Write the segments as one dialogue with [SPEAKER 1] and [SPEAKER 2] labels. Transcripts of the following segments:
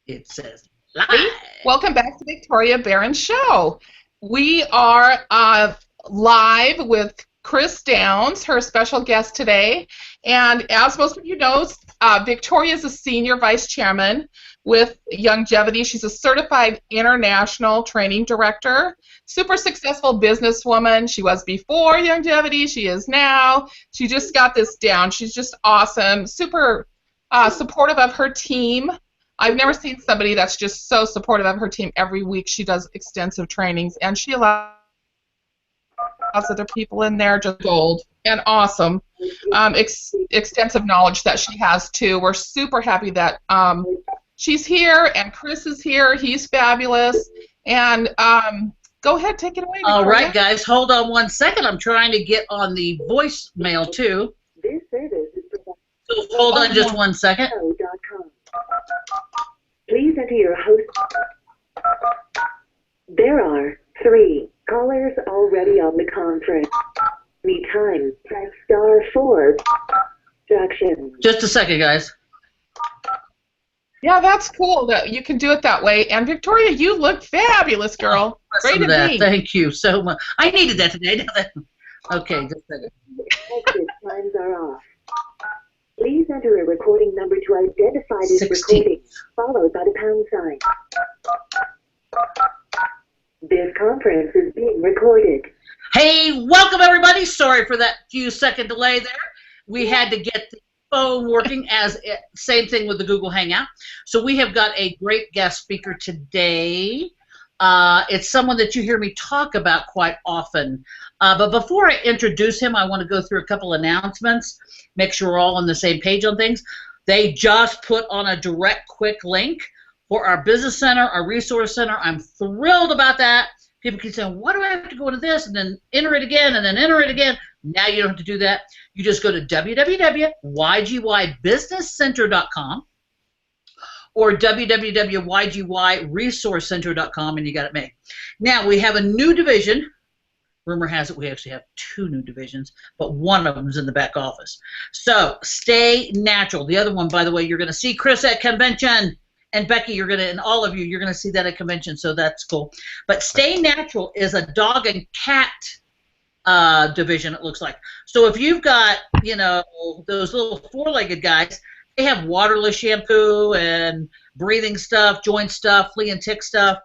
[SPEAKER 1] It says live.
[SPEAKER 2] Welcome back to Victoria Baran Show. We are live with Chris Downs, her special guest today. And as most of you know, Victoria is a senior vice chairman with Longevity. She's a certified international training director, super successful businesswoman. She was before Longevity, she is now. She just got this down. She's just awesome, super supportive of her team. I've never seen somebody that's just so supportive of her team. Every week she does extensive trainings, and she allows other people in there, just gold and awesome. Extensive knowledge that she has, too. We're super happy that she's here, and Chris is here. He's fabulous. And go ahead, take it away, Victoria.
[SPEAKER 1] All right, guys, hold on one second. I'm trying to get on the voicemail, too.
[SPEAKER 3] This service is provided.
[SPEAKER 1] So hold on just one second.
[SPEAKER 3] Please enter your host. There are 3 callers already on the conference. Anytime, press *4. Instructions.
[SPEAKER 1] Just a second, guys.
[SPEAKER 2] Yeah, that's cool that you can do it that way. And Victoria, you look fabulous, girl. Great to
[SPEAKER 1] that.
[SPEAKER 2] be.
[SPEAKER 1] Thank you so much. I needed that today. Okay, just a second.
[SPEAKER 3] Exit times are off. Please enter a recording number to identify this
[SPEAKER 1] 16.
[SPEAKER 3] recording, followed by the pound sign. This conference is being recorded.
[SPEAKER 1] Hey, welcome everybody. Sorry for that few second delay there. We had to get the phone working, same thing with the Google Hangout. So we have got a great guest speaker today. It's someone that you hear me talk about quite often. But before I introduce him, I want to go through a couple announcements, make sure we're all on the same page on things. They just put on a direct, quick link for our business center, our resource center. I'm thrilled about that. People keep saying, why do I have to go to this and then enter it again and then enter it again? Now you don't have to do that. You just go to www.ygbusinesscenter.com or www.ygresourcecenter.com, and you got it made. Now, we have a new division. Rumor has it we actually have 2 new divisions, but one of them is in the back office. So, Stay Natural. The other one, by the way, you're going to see Chris at convention. And Becky, and all of you, you're going to see that at convention, so that's cool. But Stay Natural is a dog and cat division, it looks like. So if you've got, those little 4-legged guys, they have waterless shampoo and breathing stuff, joint stuff, flea and tick stuff.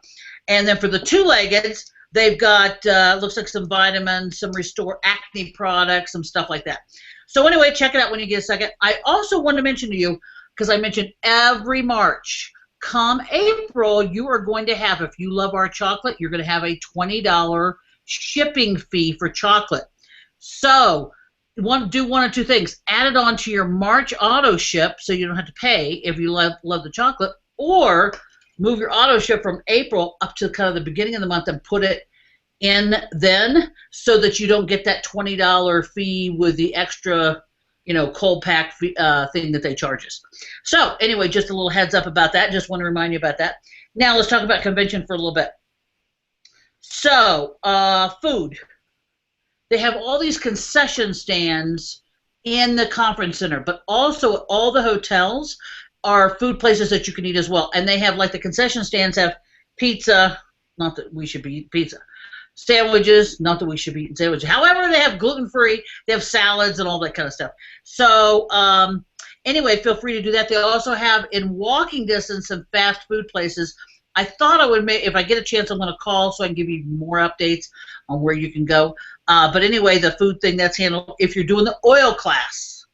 [SPEAKER 1] And then for the 2-leggeds, they've got, looks like some vitamins, some restore acne products, some stuff like that. So anyway, check it out when you get a second. I also want to mention to you, because I mentioned every March, come April, you are going to have, if you love our chocolate, you're going to have a $20 shipping fee for chocolate. So do one of 2 things. Add it on to your March auto ship so you don't have to pay if you love the chocolate, or move your auto ship from April up to kind of the beginning of the month and put it in then so that you don't get that $20 fee with the extra cold pack thing that they charge us. So anyway, just a little heads up about that. Just want to remind you about that. Now let's talk about convention for a little bit. So food. They have all these concession stands in the conference center, but also all the hotels are food places that you can eat as well. And they have, like, the concession stands have pizza, not that we should be eating pizza, sandwiches, not that we should be eating sandwiches. However, they have gluten-free, they have salads and all that kind of stuff. So anyway, feel free to do that. They also have, in walking distance, some fast food places. I thought I would if I get a chance, I'm going to call so I can give you more updates on where you can go. But anyway, the food thing, that's handled. If you're doing the oil class,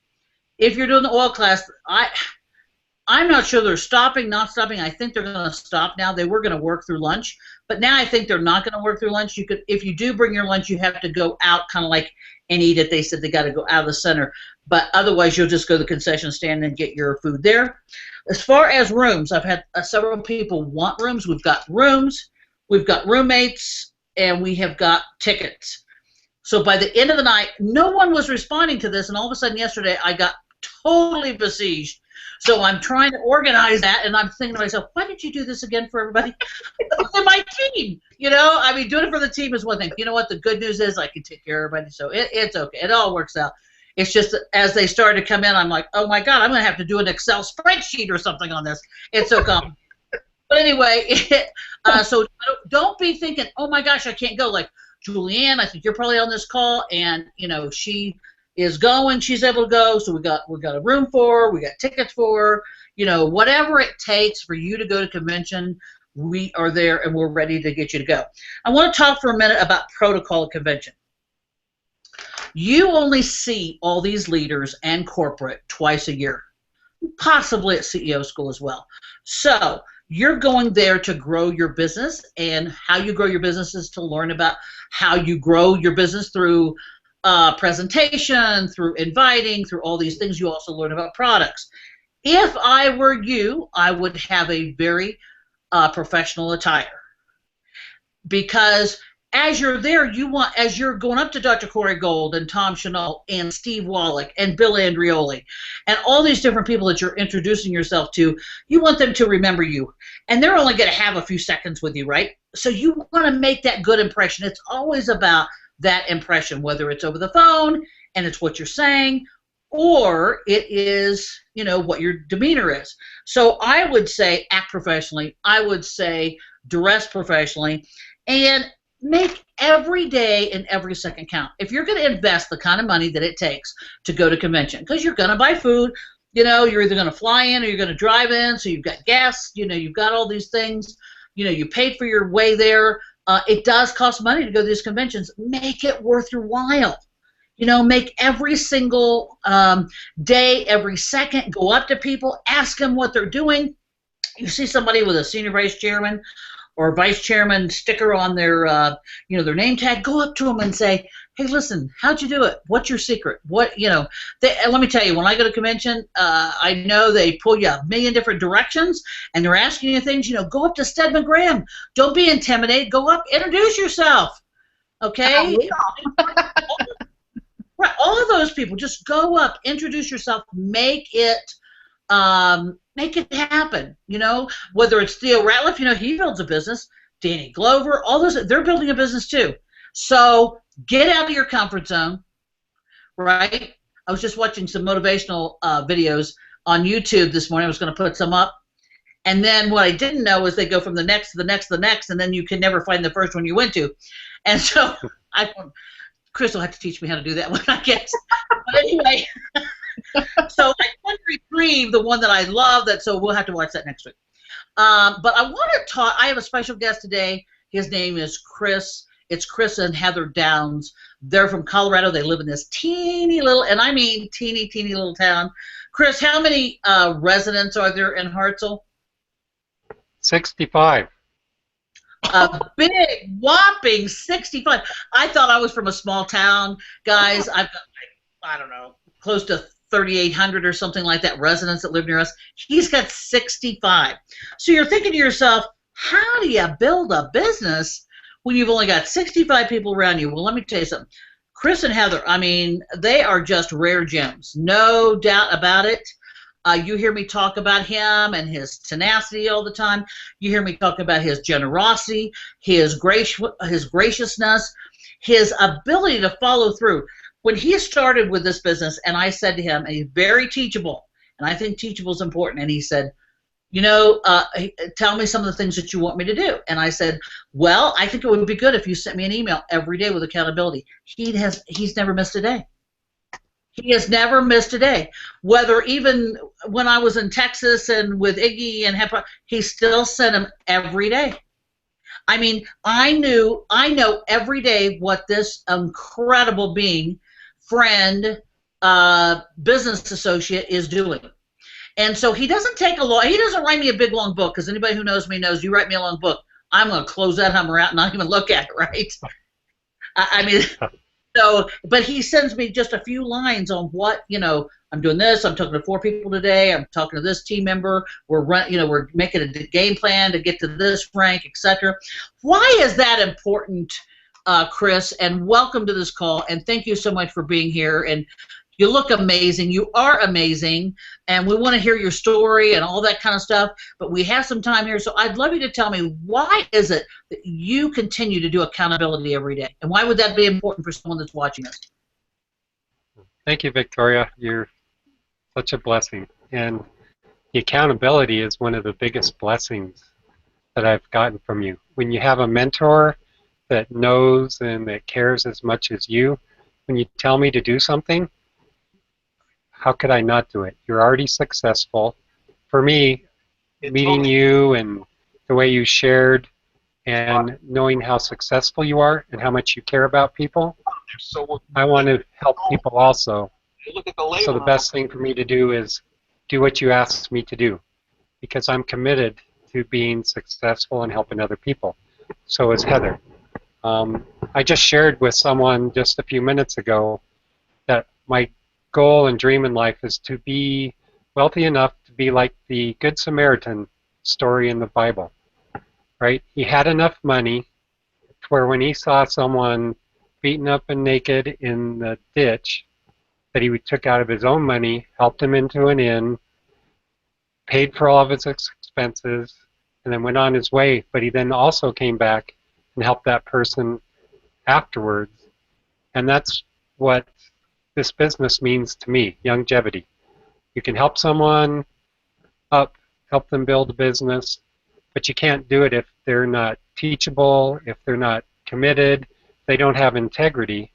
[SPEAKER 1] I'm not sure they're stopping, not stopping. I think they're going to stop now. They were going to work through lunch, but now I think they're not going to work through lunch. If you do bring your lunch, you have to go out kind of like and eat it. They said they got to go out of the center, but otherwise you'll just go to the concession stand and get your food there. As far as rooms, I've had several people want rooms. We've got rooms, we've got roommates, and we have got tickets. So by the end of the night, no one was responding to this, and all of a sudden yesterday I got totally besieged. So I'm trying to organize that, and I'm thinking to myself, why did you do this again for everybody? And my team, doing it for the team is one thing. You know what? The good news is I can take care of everybody, so it's okay. It all works out. It's just that as they started to come in, I'm like, oh my God, I'm going to have to do an Excel spreadsheet or something on this. It's so complicated. But anyway, so don't be thinking, oh my gosh, I can't go. Like Julianne, I think you're probably on this call, and she is going. She's able to go. So we got a room for her. We got tickets for her. Whatever it takes for you to go to convention, we are there and we're ready to get you to go. I want to talk for a minute about protocol of convention. You only see all these leaders and corporate twice a year, possibly at CEO school as well. So you're going there to grow your business, and how you grow your business is to learn about how you grow your business through presentation, through inviting, through all these things. You also learn about products. If I were you, I would have a very professional attire, because as you're there, as you're going up to Dr. Corey Gold and Tom Chenault and Steve Wallach and Bill Andreoli and all these different people that you're introducing yourself to, you want them to remember you. And they're only going to have a few seconds with you, right? So you want to make that good impression. It's always about that impression, whether it's over the phone and it's what you're saying, or it is, what your demeanor is. So I would say act professionally. I would say dress professionally, and make every day and every second count. If you're going to invest the kind of money that it takes to go to convention, because you're going to buy food, you're either going to fly in or you're going to drive in, so you've got gas, you've got all these things, you paid for your way there. It does cost money to go to these conventions. Make it worth your while. Make every single day, every second, go up to people, ask them what they're doing. You see somebody with a senior vice chairman or vice chairman sticker on their their name tag, go up to them and say, hey, listen, how'd you do it? What's your secret? Let me tell you, when I go to convention, I know they pull you a million different directions, and they're asking you things. Go up to Stedman Graham. Don't be intimidated. Go up, introduce yourself. Okay? Right, all of those people, just go up, introduce yourself, make it happen. Whether it's Theo Ratliff, he builds a business. Danny Glover, all those, they're building a business too. So get out of your comfort zone, right? I was just watching some motivational videos on YouTube this morning. I was going to put some up. And then what I didn't know is they go from the next to the next to the next, and then you can never find the first one you went to. And so Chris will have to teach me how to do that one, I guess. But anyway, so I couldn't retrieve the one that I love, so we'll have to watch that next week. But I want to talk. I have a special guest today. His name is Chris. It's Chris and Heather Downs. They're from Colorado. They live in this teeny little, and I mean teeny, teeny little town. Chris, how many residents are there in Hartselle?
[SPEAKER 4] 65.
[SPEAKER 1] A big, whopping 65. I thought I was from a small town, guys. I've got, I don't know, close to 3,800 or something like that residents that live near us. He's got 65. So you're thinking to yourself, how do you build a business when you've only got 65 people around you? Well, let me tell you something. Chris and Heather, I mean, they are just rare gems. No doubt about it. You hear me talk about him and his tenacity all the time. You hear me talk about his generosity, his graciousness, his ability to follow through. When he started with this business, and I said to him, and he's very teachable, and I think teachable is important, and he said, tell me some of the things that you want me to do. And I said, well, I think it would be good if you sent me an email every day with accountability. He's never missed a day. He has never missed a day. Whether even when I was in Texas and with Iggy and Hepburn, he still sent them every day. I mean, I know every day what this incredible being, friend, business associate is doing. And so he doesn't write me a big long book, because anybody who knows me knows you write me a long book, I'm going to close that hummer out and not even look at it, right? I mean... So, but he sends me just a few lines on what, I'm doing this, I'm talking to 4 people today, I'm talking to this team member, we're making a game plan to get to this rank, etc. Why is that important, Chris? And welcome to this call, and thank you so much for being here. And you look amazing. You are amazing, and we want to hear your story and all that kind of stuff, but we have some time here, so I'd love you to tell me, why is it that you continue to do accountability every day, and why would that be important for someone that's watching us?
[SPEAKER 4] Thank you, Victoria. You're such a blessing, and the accountability is one of the biggest blessings that I've gotten from you. When you have a mentor that knows and that cares as much as you, when you tell me to do something, how could I not do it? You're already successful. For me, meeting you and the way you shared and knowing how successful you are and how much you care about people, I want to help people also. So the best thing for me to do is do what you asked me to do, because I'm committed to being successful and helping other people. So is Heather. I just shared with someone just a few minutes ago that my goal and dream in life is to be wealthy enough to be like the Good Samaritan story in the Bible, right? He had enough money to where when he saw someone beaten up and naked in the ditch, that he took out of his own money, helped him into an inn, paid for all of his expenses, and then went on his way. But he then also came back and helped that person afterwards. And that's what this business means to me, longevity. You can help someone up, help them build a business, but you can't do it if they're not teachable, if they're not committed, they don't have integrity.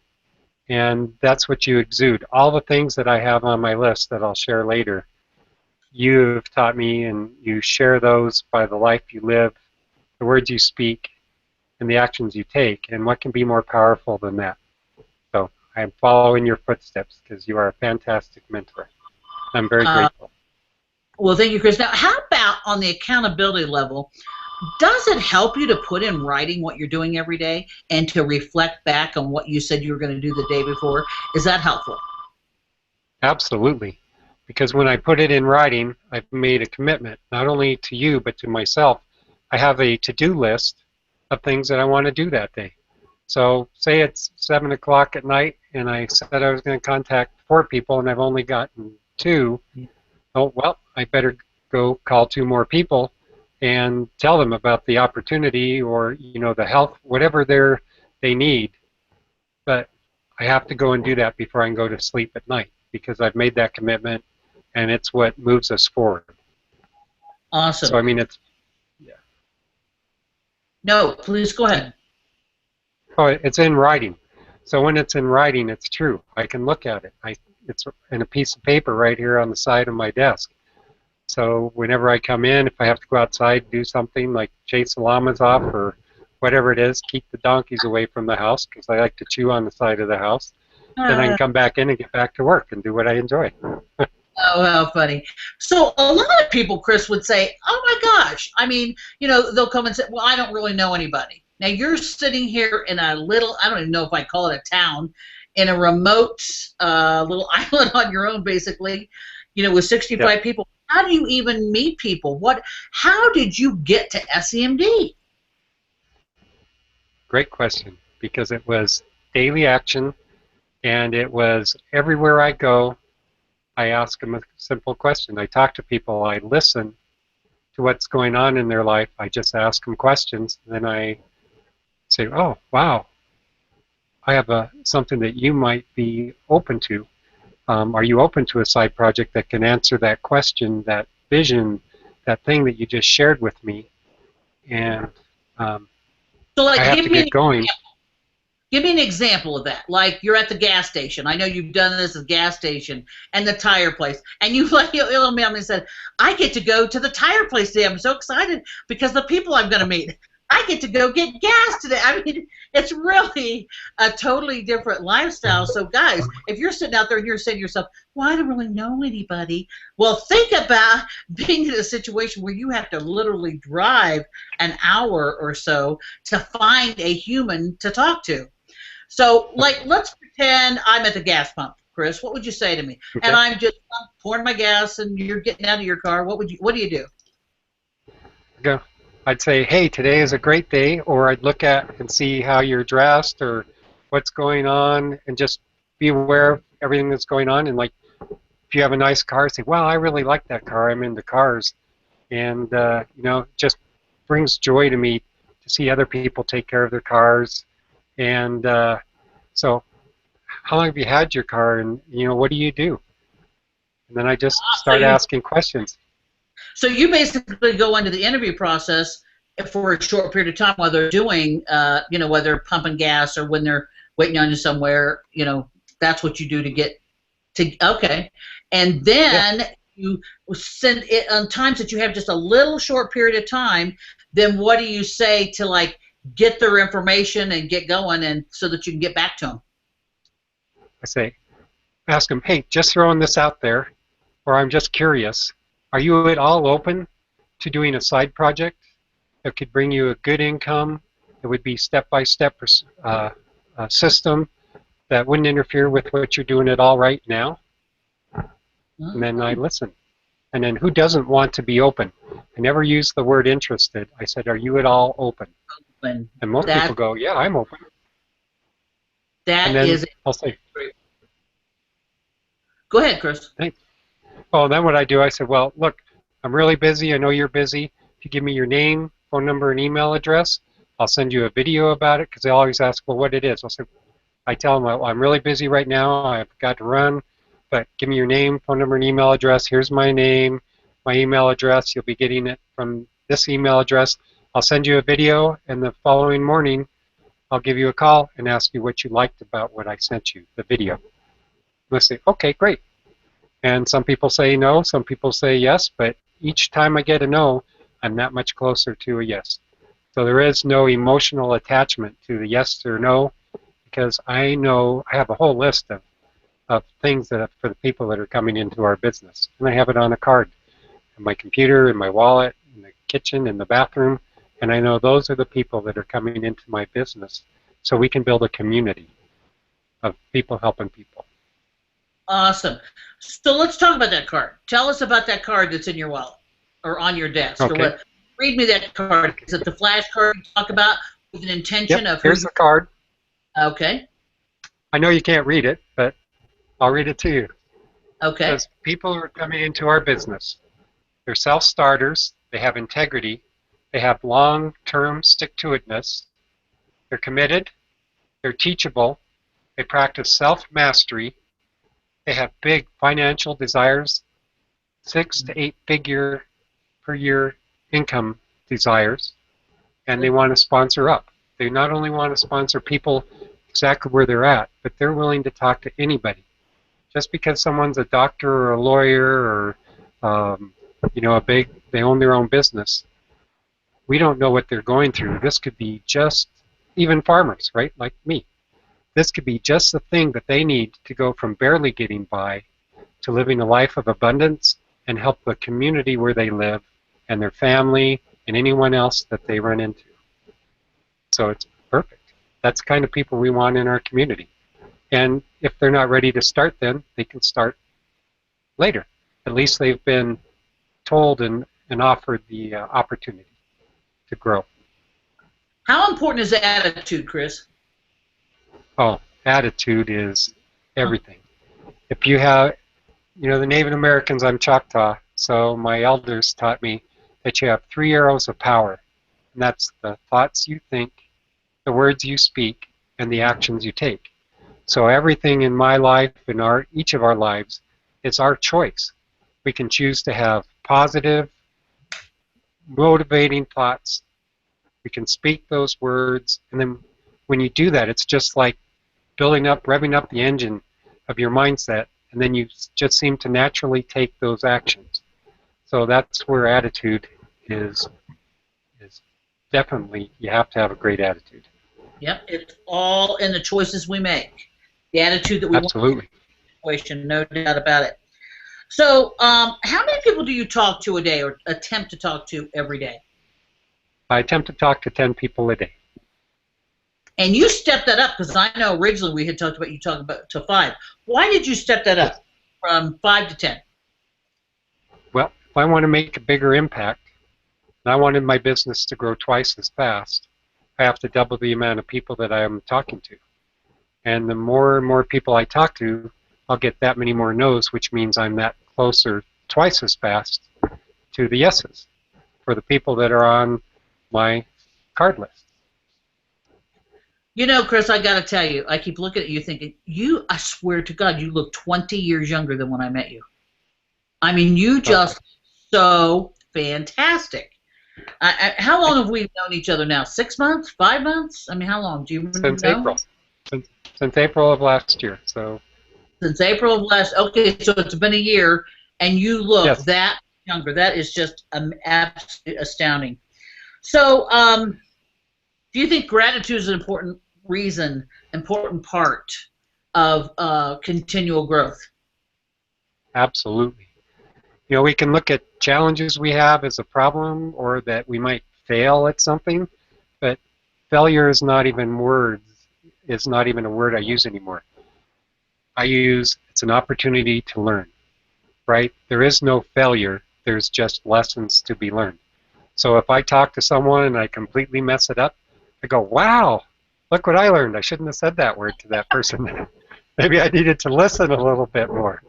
[SPEAKER 4] And that's what you exude. All the things that I have on my list that I'll share later, you've taught me, and you share those by the life you live, the words you speak, and the actions you take. And what can be more powerful than that? So I am following your footsteps because you are a fantastic mentor. I'm very grateful.
[SPEAKER 1] Well, thank you, Chris. Now, how about on the accountability level? Does it help you to put in writing what you're doing every day and to reflect back on what you said you were going to do the day before? Is that helpful?
[SPEAKER 4] Absolutely. Because when I put it in writing, I've made a commitment, not only to you, but to myself. I have a to-do list of things that I want to do that day. So say it's 7 o'clock at night, and I said I was going to contact 4 people, and I've only gotten 2. Oh, well, I better go call 2 more people and tell them about the opportunity, or the health, whatever they need. But I have to go and do that before I can go to sleep at night, because I've made that commitment, and it's what moves us forward.
[SPEAKER 1] Awesome.
[SPEAKER 4] So I mean, it's
[SPEAKER 1] No, please go ahead.
[SPEAKER 4] Oh, it's in writing. So when it's in writing, it's true. I can look at it. It's in a piece of paper right here on the side of my desk. So whenever I come in, if I have to go outside, do something like chase the llamas off or whatever it is, keep the donkeys away from the house, because I like to chew on the side of the house, then I can come back in and get back to work and do what I enjoy.
[SPEAKER 1] Oh, how funny. So a lot of people, Chris, would say, oh my gosh, I mean, they'll come and say, well, I don't really know anybody. Now you're sitting here in a little, I don't even know if I call it a town, in a remote little island on your own, basically, with 65 people. How do you even meet people? How did you get to SEMD?
[SPEAKER 4] Great question, because it was daily action, and it was everywhere I go, I ask them a simple question. I talk to people. I listen to what's going on in their life. I just ask them questions. Then I say, oh, wow, I have something that you might be open to. Are you open to a side project that can answer that question, that vision, that thing that you just shared with me? And
[SPEAKER 1] so, like,
[SPEAKER 4] I have to get going.
[SPEAKER 1] Give me an example of that. Like, you're at the gas station. I know you've done this at the gas station and the tire place. And you emailed me and said, I get to go to the tire place today. I'm so excited because the people I'm going to meet. I get to go get gas today. I mean, it's really a totally different lifestyle. So, guys, if you're sitting out there and you're saying to yourself, well, I don't really know anybody. Well, think about being in a situation where you have to literally drive an hour or so to find a human to talk to. So, like, let's pretend I'm at the gas pump, Chris. What would you say to me? Okay. And I'm pouring my gas, and you're getting out of your car. What do you do?
[SPEAKER 4] Go. I'd say, hey, today is a great day, or I'd look at and see how you're dressed or what's going on, and just be aware of everything that's going on. And like, if you have a nice car, say, wow, I really like that car. I'm into cars. And, just brings joy to me to see other people take care of their cars. And so how long have you had your car, and, what do you do? And then I just start asking questions.
[SPEAKER 1] So you basically go into the interview process for a short period of time while they're doing, whether they're pumping gas or when they're waiting on you somewhere, that's what you do to get to, okay. And then you send it on times that you have just a little short period of time, then what do you say to, like, get their information and get going and so that you can get back to them?
[SPEAKER 4] I say, ask them, hey, just throwing this out there, or I'm just curious, are you at all open to doing a side project that could bring you a good income? It would be step-by-step system that wouldn't interfere with what you're doing at all right now. And then I listen. And then who doesn't want to be open? I never used the word interested. I said, are you at all open? And most people go, yeah, I'm open.
[SPEAKER 1] That is.
[SPEAKER 4] I'll say,
[SPEAKER 1] go ahead, Chris.
[SPEAKER 4] Thanks. Well, then what I do, I said, well, look, I'm really busy. I know you're busy. If you give me your name, phone number, and email address, I'll send you a video about it, because they always ask, well, what it is. I tell them, well, I'm really busy right now. I've got to run, but give me your name, phone number, and email address. Here's my name, my email address. You'll be getting it from this email address. I'll send you a video, and the following morning, I'll give you a call and ask you what you liked about what I sent you, the video. They'll say, okay, great. And some people say no, some people say yes, but each time I get a no, I'm that much closer to a yes. So there is no emotional attachment to the yes or no, because I know I have a whole list of things that for the people that are coming into our business. And I have it on a card in my computer, in my wallet, in the kitchen, in the bathroom, and I know those are the people that are coming into my business, so we can build a community of people helping people.
[SPEAKER 1] Awesome. So let's talk about that card. Tell us about that card that's in your wallet or on your desk.
[SPEAKER 4] Okay.
[SPEAKER 1] Or what. Read me that card. Is it the flash card you talk about with an intention of?
[SPEAKER 4] Here's the card.
[SPEAKER 1] Okay.
[SPEAKER 4] I know you can't read it, but I'll read it to you.
[SPEAKER 1] Okay.
[SPEAKER 4] Because people are coming into our business. They're self-starters. They have integrity. They have long-term stick-to-itness. They're committed. They're teachable. They practice self-mastery. They have big financial desires, 6 to 8 figure per year income desires, and they want to sponsor up. They not only want to sponsor people exactly where they're at, but they're willing to talk to anybody. Just because someone's a doctor or a lawyer or they own their own business, we don't know what they're going through. This could be just even farmers, right, like me. This could be just the thing that they need to go from barely getting by to living a life of abundance and help the community where they live and their family and anyone else that they run into. So it's perfect. That's the kind of people we want in our community. And if they're not ready to start then, they can start later. At least they've been told and offered the opportunity to grow.
[SPEAKER 1] How important is the attitude, Chris?
[SPEAKER 4] Oh, attitude is everything. If you have, the Native Americans, I'm Choctaw, so my elders taught me that you have 3 arrows of power, and that's the thoughts you think, the words you speak, and the actions you take. So everything in my life, in each of our lives, is our choice. We can choose to have positive, motivating thoughts. We can speak those words, and then when you do that, it's just like revving up the engine of your mindset, and then you just seem to naturally take those actions. So that's where attitude is definitely, you have to have a great attitude.
[SPEAKER 1] Yep, it's all in the choices we make. The attitude that we
[SPEAKER 4] Absolutely.
[SPEAKER 1] Want in the situation, no doubt about it. So how many people do you talk to a day or attempt to talk to every day?
[SPEAKER 4] I attempt to talk to 10 people a day.
[SPEAKER 1] And you stepped that up, because I know originally we had talked about you talking about to 5. Why did you step that up from 5 to 10?
[SPEAKER 4] Well, if I want to make a bigger impact, and I wanted my business to grow twice as fast, I have to double the amount of people that I am talking to. And the more and more people I talk to, I'll get that many more no's, which means I'm that closer twice as fast to the yeses for the people that are on my card list.
[SPEAKER 1] Chris, I got to tell you, I keep looking at you thinking, I swear to God, you look 20 years younger than when I met you. I mean, you just so fantastic. How long have we known each other now? 6 months? 5 months? I mean, how long? Do you
[SPEAKER 4] Since
[SPEAKER 1] know?
[SPEAKER 4] April. Since April of last year. So
[SPEAKER 1] Since April of last. Okay, so it's been a year, and you look
[SPEAKER 4] yes,
[SPEAKER 1] that younger. That is just absolutely astounding. So, do you think gratitude is an important reason, important part of continual growth?
[SPEAKER 4] absolutely. You know, we can look at challenges we have as a problem, or that we might fail at something, but failure is not even words. It's not even a word I use anymore. I use it's an opportunity to learn, right? There is no failure. There's just lessons to be learned. So if I talk to someone and I completely mess it up, I go, wow, look what I learned. I shouldn't have said that word to that person. Maybe I needed to listen a little bit more.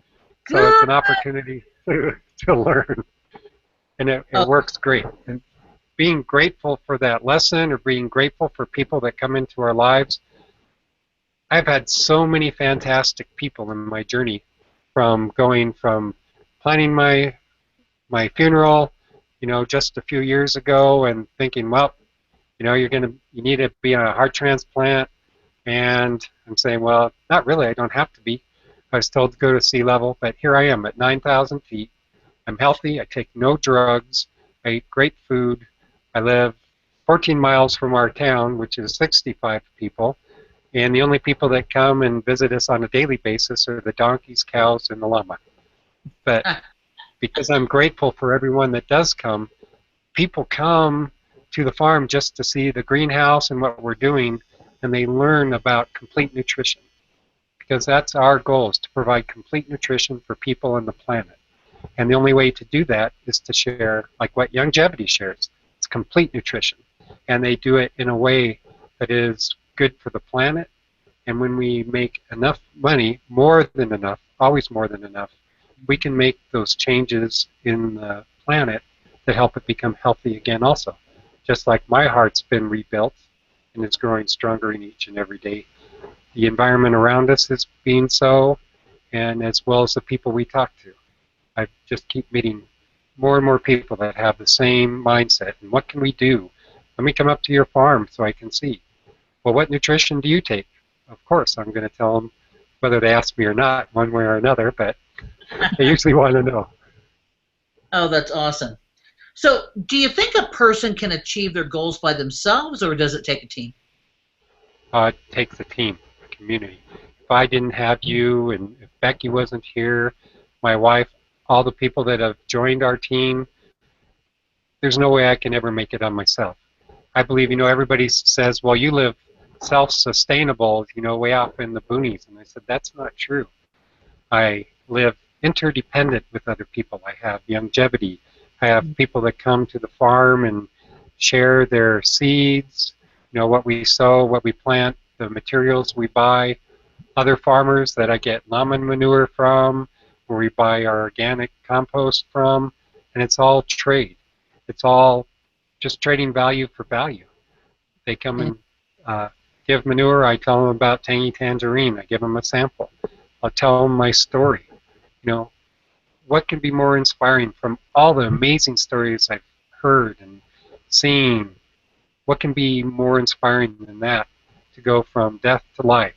[SPEAKER 4] So it's
[SPEAKER 1] Good.
[SPEAKER 4] an opportunity to learn. And it
[SPEAKER 1] Oh,
[SPEAKER 4] works great. And being grateful for that lesson, or being grateful for people that come into our lives. I've had so many fantastic people in my journey, from going from planning my funeral, you know, just a few years ago, and thinking, well, you know, you need to be on a heart transplant, and I'm saying, well, not really, I don't have to be. I was told to go to sea level, but here I am at 9,000 feet. I'm healthy. I take no drugs. I eat great food. I live 14 miles from our town, which is 65 people, and the only people that come and visit us on a daily basis are the donkeys, cows, and the llama. But because I'm grateful for everyone that does come, people come to the farm just to see the greenhouse and what we're doing, and they learn about complete nutrition, because that's our goal, is to provide complete nutrition for people on the planet. And the only way to do that is to share, like what Longevity shares. It's complete nutrition. And they do it in a way that is good for the planet. And when we make enough money, more than enough, always more than enough, we can make those changes in the planet that help it become healthy again also. Just like my heart's been rebuilt and it's growing stronger in each and every day. The environment around us is being so, and as well as the people we talk to. I just keep meeting more and more people that have the same mindset. And what can we do? Let me come up to your farm so I can see. Well, what nutrition do you take? Of course, I'm going to tell them, whether they ask me or not, one way or another, but they usually want to know.
[SPEAKER 1] oh, that's awesome. So, do you think a person can achieve their goals by themselves, or does it take a team?
[SPEAKER 4] It takes a team, a community. If I didn't have you, and if Becky wasn't here, my wife, all the people that have joined our team, there's no way I can ever make it on myself. I believe, you know, everybody says, well, you live self-sustainable, you know, way off in the boonies. And I said, that's not true. I live interdependent with other people. I have longevity. I have people that come to the farm and share their seeds, you know, what we sow, what we plant, the materials we buy. Other farmers that I get llama manure from, where we buy our organic compost from, and it's all trade. It's all just trading value for value. They come and give manure. I tell them about tangy tangerine. I give them a sample. I'll tell them my story. You know, what can be more inspiring from all the amazing stories I've heard and seen? What can be more inspiring than that, to go from death to life?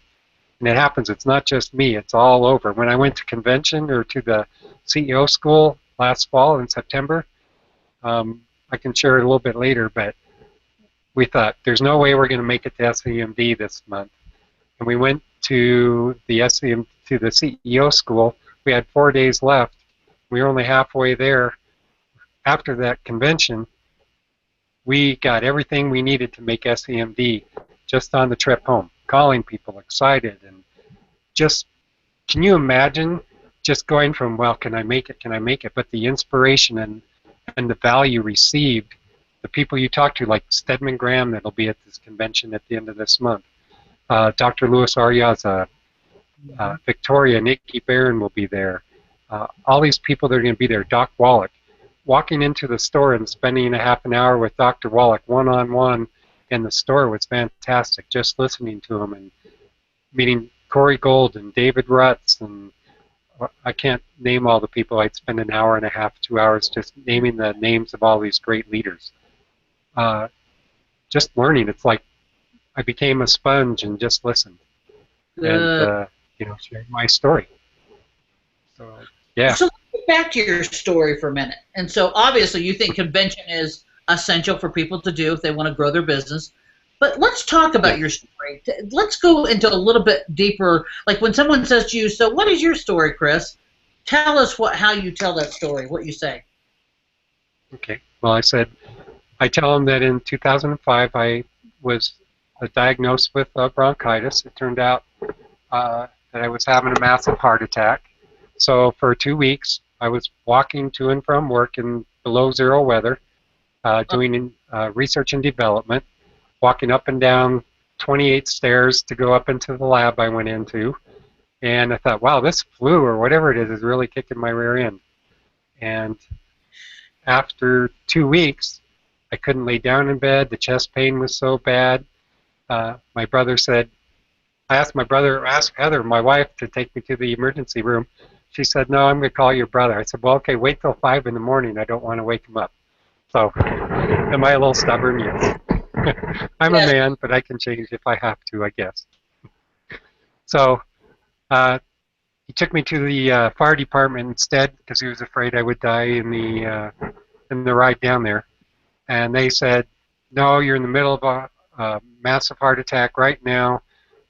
[SPEAKER 4] And it happens. It's not just me. It's all over. When I went to convention, or to the CEO school last fall in September, I can share it a little bit later, but we thought, there's no way we're going to make it to SEMD this month. And we went to the to the CEO school. We had 4 days left. We were only halfway there. After that convention, we got everything we needed to make SEMD just on the trip home, calling people, excited, and just, can you imagine just going from, well, can I make it, but the inspiration and the value received, the people you talk to, like Stedman Graham, that'll be at this convention at the end of this month, Dr. Louis Ariaza, Victoria, Nikki Baran will be there, all these people that are going to be there, Doc Wallach. Walking into the store and spending a half an hour with Dr. Wallach one-on-one in the store was fantastic, just listening to him, and meeting Corey Gold and David Rutz, and I can't name all the people. I'd spend an hour and a half, 2 hours just naming the names of all these great leaders. just learning. It's like I became a sponge and just listened and
[SPEAKER 1] Good.
[SPEAKER 4] shared my story. So yeah,
[SPEAKER 1] So let's get back to your story for a minute. And so obviously you think convention is essential for people to do if they want to grow their business. But let's talk
[SPEAKER 4] yeah.
[SPEAKER 1] about your story. Let's go into a little bit deeper. Like when someone says to you, "So what is your story, Chris?" Tell us how you tell that story, what you say.
[SPEAKER 4] Okay. Well, I tell them that in 2005 I was diagnosed with bronchitis. It turned out that I was having a massive heart attack. So for 2 weeks, I was walking to and from work in below zero weather, doing research and development, walking up and down 28 stairs to go up into the lab I went into. And I thought, wow, this flu or whatever it is really kicking my rear end. And after 2 weeks, I couldn't lay down in bed. The chest pain was so bad. My brother said, I asked Heather, my wife, to take me to the emergency room. She said, no, I'm going to call your brother. I said, well, okay, wait till 5 in the morning. I don't want to wake him up. So, am I a little stubborn? Yes. I'm a man, but I can change if I have to, I guess. So, he took me to the fire department instead because he was afraid I would die in the ride down there. And they said, no, you're in the middle of a massive heart attack right now.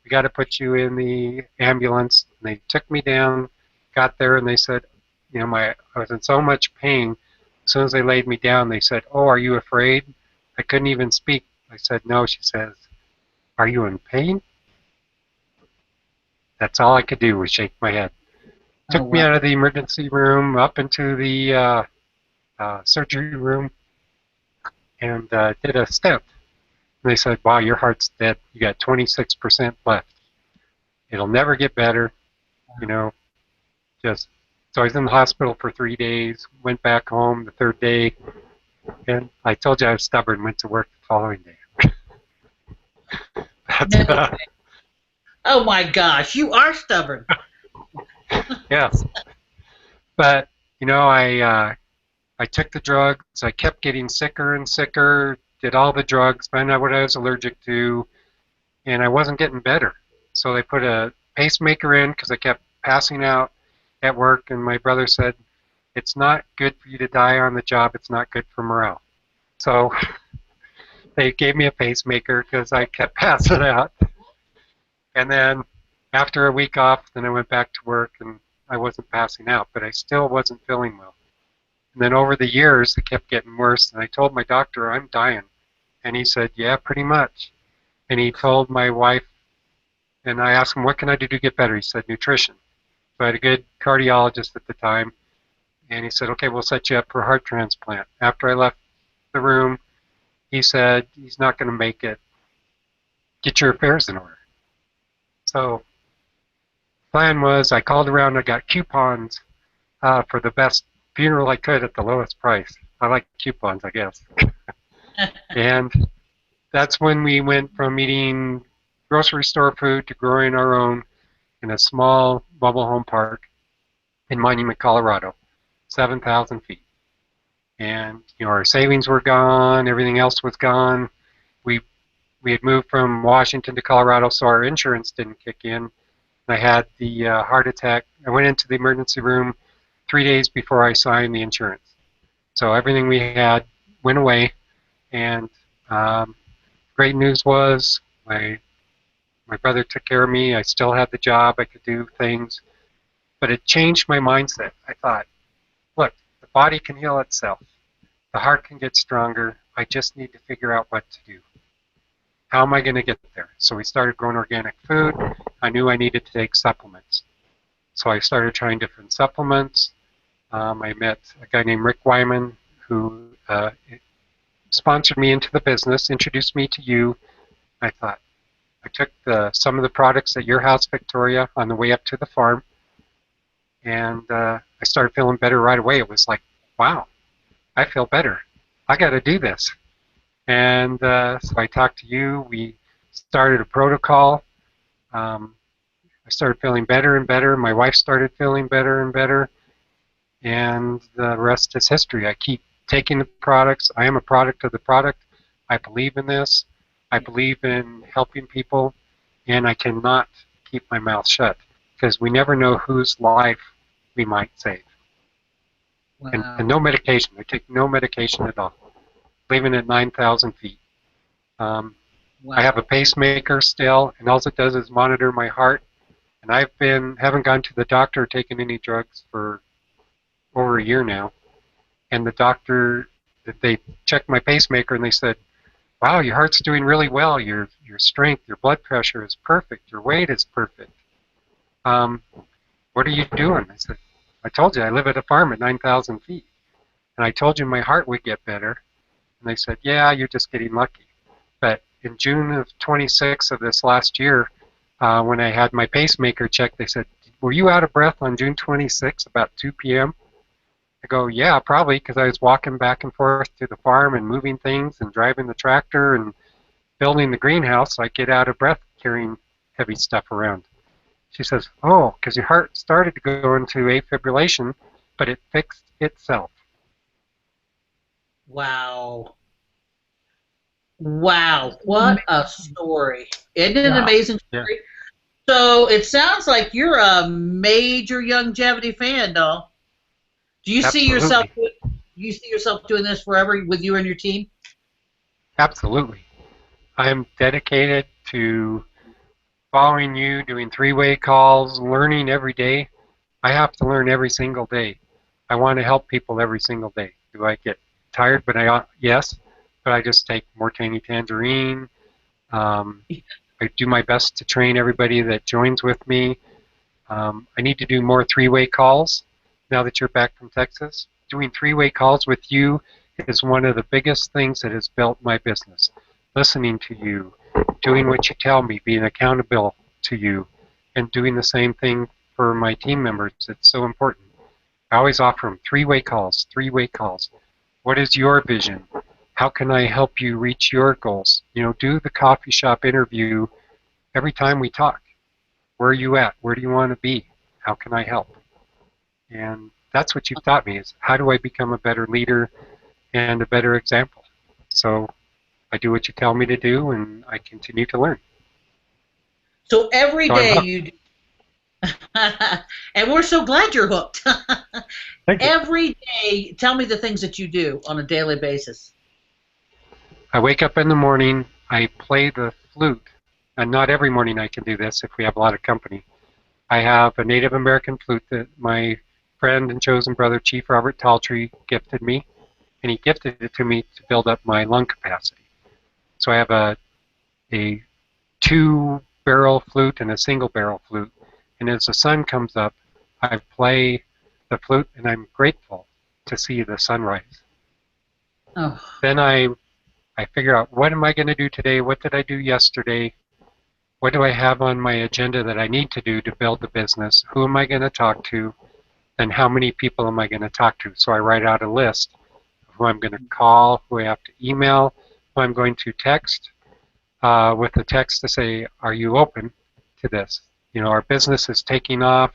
[SPEAKER 4] We got to put you in the ambulance. And they took me down, got there, and they said, I was in so much pain. As soon as they laid me down, they said, oh, are you afraid? I couldn't even speak. I said, no. She says, are you in pain? That's all I could do was shake my head. Took me out of the emergency room, up into the surgery room, and did a stent. And they said, wow, your heart's dead. You got 26% left. It'll never get better. So I was in the hospital for 3 days, went back home the third day, and I told you I was stubborn, went to work the following day.
[SPEAKER 1] Oh my gosh, you are stubborn.
[SPEAKER 4] Yes. But, I took the drugs. I kept getting sicker and sicker, did all the drugs, found out what I was allergic to, and I wasn't getting better. So they put a pacemaker in because I kept passing out at work, and my brother said, it's not good for you to die on the job. It's not good for morale. So they gave me a pacemaker because I kept passing out. And then after a week off, then I went back to work, and I wasn't passing out, but I still wasn't feeling well. And then over the years, it kept getting worse, and I told my doctor, I'm dying. And he said, yeah, pretty much. And he told my wife, and I asked him, what can I do to get better? He said, nutrition. So I had a good cardiologist at the time, and he said, okay, we'll set you up for a heart transplant. After I left the room, he said, he's not going to make it. Get your affairs in order. So plan was I called around, I got coupons for the best funeral I could at the lowest price. I like coupons, I guess. And that's when we went from eating grocery store food to growing our own in a small mobile home park in Monument, Colorado, 7,000 feet. And our savings were gone, everything else was gone. We had moved from Washington to Colorado, so our insurance didn't kick in. I had the heart attack. I went into the emergency room 3 days before I signed the insurance. So everything we had went away, and great news was my brother took care of me. I still had the job. I could do things. But it changed my mindset. I thought, look, the body can heal itself. The heart can get stronger. I just need to figure out what to do. How am I going to get there? So we started growing organic food. I knew I needed to take supplements. So I started trying different supplements. I met a guy named Rick Wyman who sponsored me into the business, introduced me to you. I thought, I took some of the products at your house, Victoria, on the way up to the farm, and I started feeling better right away. It was like, wow, I feel better. I got to do this. And so I talked to you. We started a protocol. I started feeling better and better. My wife started feeling better and better. And the rest is history. I keep taking the products. I am a product of the product. I believe in this. I believe in helping people, and I cannot keep my mouth shut because we never know whose life we might save. And
[SPEAKER 1] Wow.
[SPEAKER 4] no medication. I take no medication at all. Living at 9,000 feet.
[SPEAKER 1] Wow.
[SPEAKER 4] I have a pacemaker still, and all it does is monitor my heart. And haven't gone to the doctor or taken any drugs for over a year now. And the doctor, they checked my pacemaker and they said, "Wow, your heart's doing really well. Your strength, your blood pressure is perfect. Your weight is perfect. What are you doing?" I said, "I told you I live at a farm at 9,000 feet. And I told you my heart would get better." And they said, "Yeah, you're just getting lucky." But in June of 26 of this last year, when I had my pacemaker checked, they said, "Were you out of breath on June 26 about 2 p.m.?" I go, "Yeah, probably, because I was walking back and forth to the farm and moving things and driving the tractor and building the greenhouse. So I get out of breath carrying heavy stuff around." She says, "Oh, because your heart started to go into afibrillation, but it fixed itself."
[SPEAKER 1] Wow. Wow. What a story. Isn't it an
[SPEAKER 2] Yeah.
[SPEAKER 1] amazing
[SPEAKER 4] Yeah.
[SPEAKER 1] story? So it sounds like you're a major longevity fan, doll. Do you see yourself
[SPEAKER 4] Absolutely.
[SPEAKER 1] doing this forever with you and your team?
[SPEAKER 4] Absolutely. I am dedicated to following you, doing three-way calls, learning every day. I have to learn every single day. I want to help people every single day. Do I get tired? Yes, but I just take more tangerine. I do my best to train everybody that joins with me. I need to do more three-way calls now that you're back from Texas. Doing three-way calls with you is one of the biggest things that has built my business. Listening to you, doing what you tell me, being accountable to you, and doing the same thing for my team members. It's so important. I always offer them three-way calls, three-way calls. What is your vision? How can I help you reach your goals? Do the coffee shop interview every time we talk. Where are you at? Where do you want to be? How can I help? And that's what you've taught me is how do I become a better leader and a better example? So I do what you tell me to do, and I continue to learn.
[SPEAKER 1] So every
[SPEAKER 4] So I'm
[SPEAKER 1] day
[SPEAKER 4] hooked.
[SPEAKER 1] you do. And we're so glad you're hooked.
[SPEAKER 4] Thank you.
[SPEAKER 1] Every day, tell me the things that you do on a daily basis.
[SPEAKER 4] I wake up in the morning, I play the flute, and not every morning I can do this if we have a lot of company. I have a Native American flute that my friend and chosen brother, Chief Robert Taltree, gifted me, and he gifted it to me to build up my lung capacity. So I have a two-barrel flute and a single-barrel flute, and as the sun comes up, I play the flute, and I'm grateful to see the sunrise.
[SPEAKER 1] Oh,
[SPEAKER 4] Then I figure out, what am I going to do today? What did I do yesterday? What do I have on my agenda that I need to do to build the business? Who am I going to talk to? And how many people am I going to talk to? So I write out a list of who I'm going to call, who I have to email, who I'm going to text, with the text to say, are you open to this? Our business is taking off.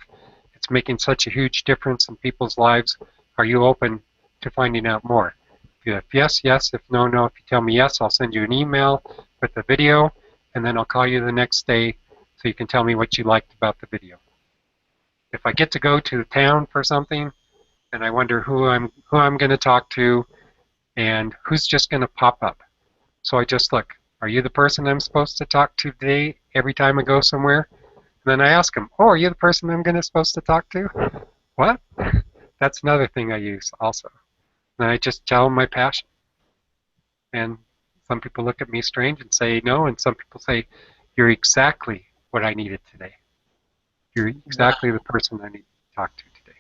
[SPEAKER 4] It's making such a huge difference in people's lives. Are you open to finding out more? If yes, yes. If no, no. If you tell me yes, I'll send you an email with the video, and then I'll call you the next day so you can tell me what you liked about the video. If I get to go to the town for something, then I wonder who I'm going to talk to and who's just going to pop up. So I just look, are you the person I'm supposed to talk to today every time I go somewhere? And then I ask them, oh, are you the person I'm supposed to talk to? What? That's another thing I use also. And I just tell them my passion. And some people look at me strange and say no, and some people say, you're exactly what I needed today. You're exactly the person I need to talk to today.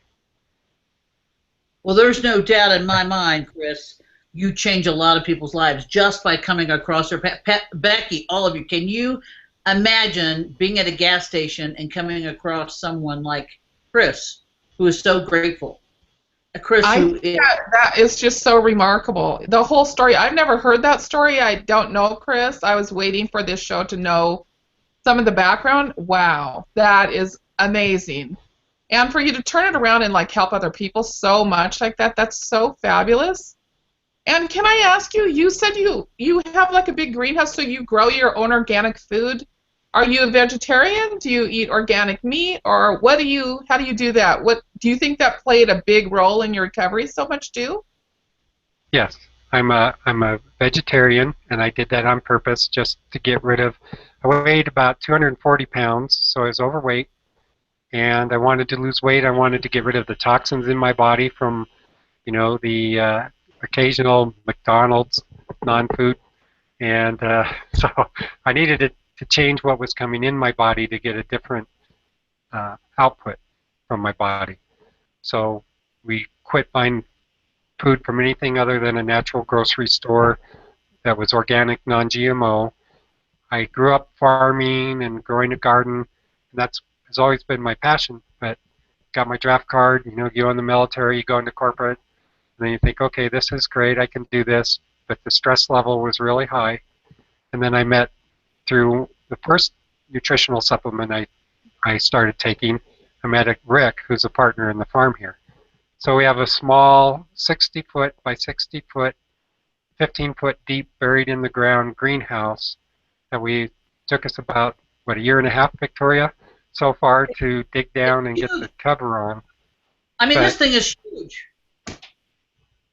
[SPEAKER 1] well, there's no doubt in my mind, Chris, you change a lot of people's lives just by coming across her. Becky, all of you, can you imagine being at a gas station and coming across someone like Chris, who is so grateful? Chris, who is,
[SPEAKER 2] That is just so remarkable. The whole story, I've never heard that story. I don't know Chris. I was waiting for this show to know some of the background. Wow, that is amazing. And for you to turn it around and help other people so much like that, that's so fabulous. And can I ask you, you said you have like a big greenhouse, so you grow your own organic food. Are you a vegetarian? Do you eat organic meat? Or how do you do that? What do you think that played a big role in your recovery so much too?
[SPEAKER 4] Yes, I'm a vegetarian, and I did that on purpose just to get rid of. I weighed about 240 pounds, so I was overweight, and I wanted to lose weight. I wanted to get rid of the toxins in my body from, the occasional McDonald's non-food, and so I needed to change what was coming in my body to get a different output from my body. So we quit buying food from anything other than a natural grocery store that was organic, non-GMO. I grew up farming and growing a garden, and that's has always been my passion. But got my draft card, you go in the military, you go into corporate, and then you think, okay, this is great, I can do this, but the stress level was really high. And then I met through the first nutritional supplement I started taking, I met Rick, who's a partner in the farm here. So we have a small 60-foot by 60-foot, 15-foot deep, buried in the ground greenhouse that we took us about, a year and a half, Victoria, so far to dig down and get the cover on.
[SPEAKER 1] I mean, this thing is huge.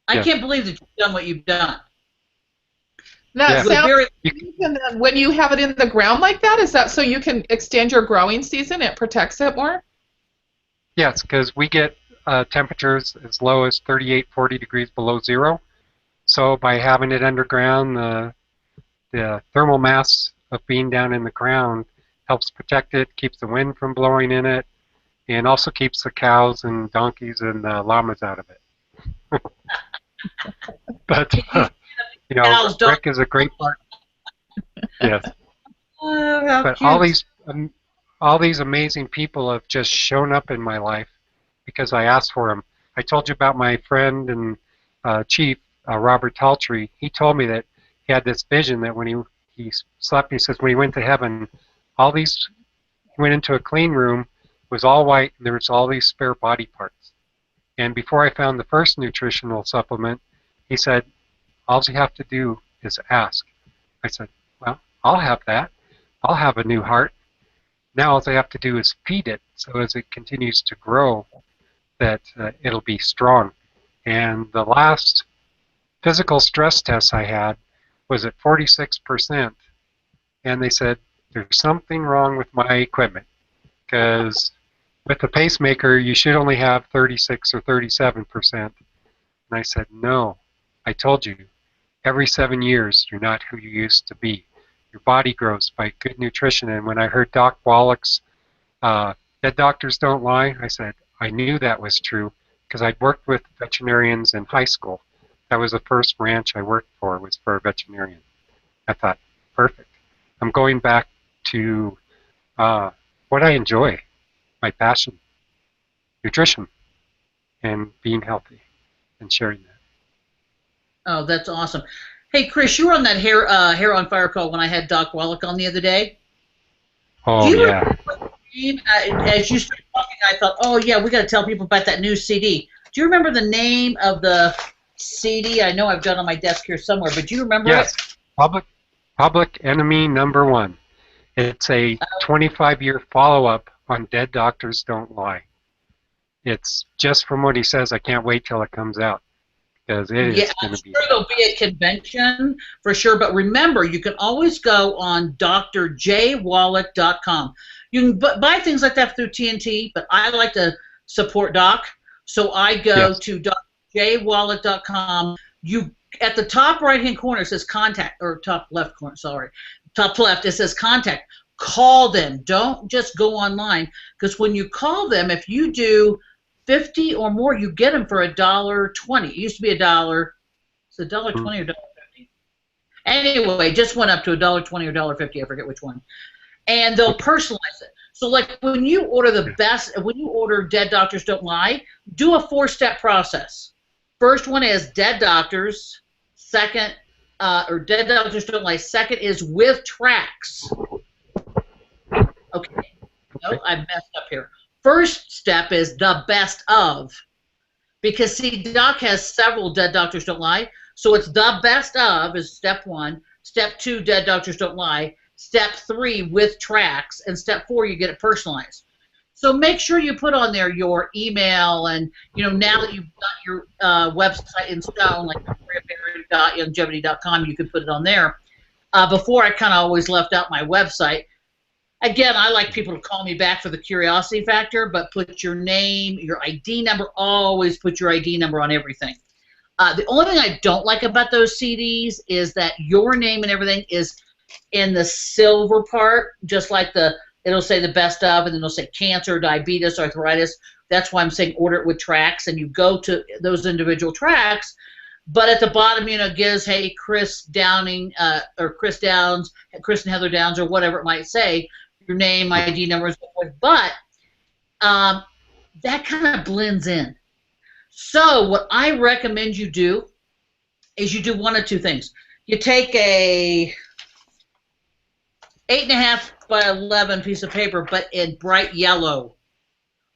[SPEAKER 1] I
[SPEAKER 4] Yes.
[SPEAKER 1] can't believe that you've done what you've done.
[SPEAKER 2] That
[SPEAKER 4] Yeah.
[SPEAKER 2] sounds. And then when you have it in the ground like that, is that so you can extend your growing season? It protects it more.
[SPEAKER 4] Yes, because we get temperatures as low as 38, 40 degrees below zero. So by having it underground, the thermal mass of being down in the ground helps protect it, keeps the wind from blowing in it, and also keeps the cows and donkeys and llamas out of it. But Rick is a great partner. Yes. But
[SPEAKER 1] cute.
[SPEAKER 4] all these amazing people have just shown up in my life because I asked for them. I told you about my friend and chief, Robert Taltrey. He told me that he had this vision that when he slept, he says when he went to heaven, he went into a clean room, was all white, and there was all these spare body parts. And before I found the first nutritional supplement, he said, all you have to do is ask. I said, well, I'll have that. I'll have a new heart. Now all I have to do is feed it so as it continues to grow that it'll be strong. And the last physical stress test I had was at 46%. And they said, there's something wrong with my equipment because with the pacemaker, you should only have 36 or 37%. And I said, no, I told you, every 7 years, you're not who you used to be. Your body grows by good nutrition. And when I heard Doc Wallach's Dead Doctors Don't Lie, I said, I knew that was true because I'd worked with veterinarians in high school. That was the first ranch I worked for, was for a veterinarian. I thought, perfect. I'm going back to what I enjoy, my passion, nutrition, and being healthy and sharing that.
[SPEAKER 1] Oh, that's awesome. Hey, Chris, you were on that hair on fire call when I had Doc Wallach on the other day.
[SPEAKER 4] Oh, yeah.
[SPEAKER 1] As you started talking, I thought, oh, yeah, we got to tell people about that new CD. Do you remember the name of the CD? I know I've got it on my desk here somewhere, but do you remember
[SPEAKER 4] it? Yes, Public Enemy #1. It's a 25-year follow-up on Dead Doctors Don't Lie. It's just from what he says. I can't wait till it comes out. Because it is going to be.
[SPEAKER 1] I'm sure there'll be a convention for sure, but remember, you can always go on drjwallach.com. You can buy things like that through TNT, but I like to support Doc, so I go to drjwallach.com. You at the top right-hand corner it says contact, or top left corner, sorry, top left it says contact. Call them. Don't just go online, because when you call them, if you do 50 or more, you get them for $1.20. It used to be $1. It's $1.20 or $1.50. Anyway, just went up to $1.20 or $1.50. I forget which one. And they'll personalize it. So, like when you order the best, when you order Dead Doctors Don't Lie, do a 4-step process. First one is Dead Doctors. Second, or Dead Doctors Don't Lie. Second is with tracks. Okay. No, I messed up here. First step is the best of, because see, Doc has several Dead Doctors Don't Lie, So it's the best of is step 1. Step 2, Dead Doctors Don't Lie. Step 3, with tracks. And step 4, you get it personalized. So make sure you put on there your email, and now that you've got your website in stone, like victoriaberry.longevity.com, you can put it on there. Before, I kind of always left out my website. Again, I like people to call me back for the curiosity factor, but put your name, your ID number. Always put your ID number on everything. The only thing I don't like about those CDs is that your name and everything is in the silver part, just like it'll say the best of, and then it'll say cancer, diabetes, arthritis. That's why I'm saying order it with tracks, and you go to those individual tracks. But at the bottom, it gives, hey, Chris Downing, or Chris Downs, Chris and Heather Downs, or whatever it might say, your name, ID number, and so forth. But that kind of blends in. So what I recommend you do is you do one of two things. You take a 8.5 by 11 piece of paper, but in bright yellow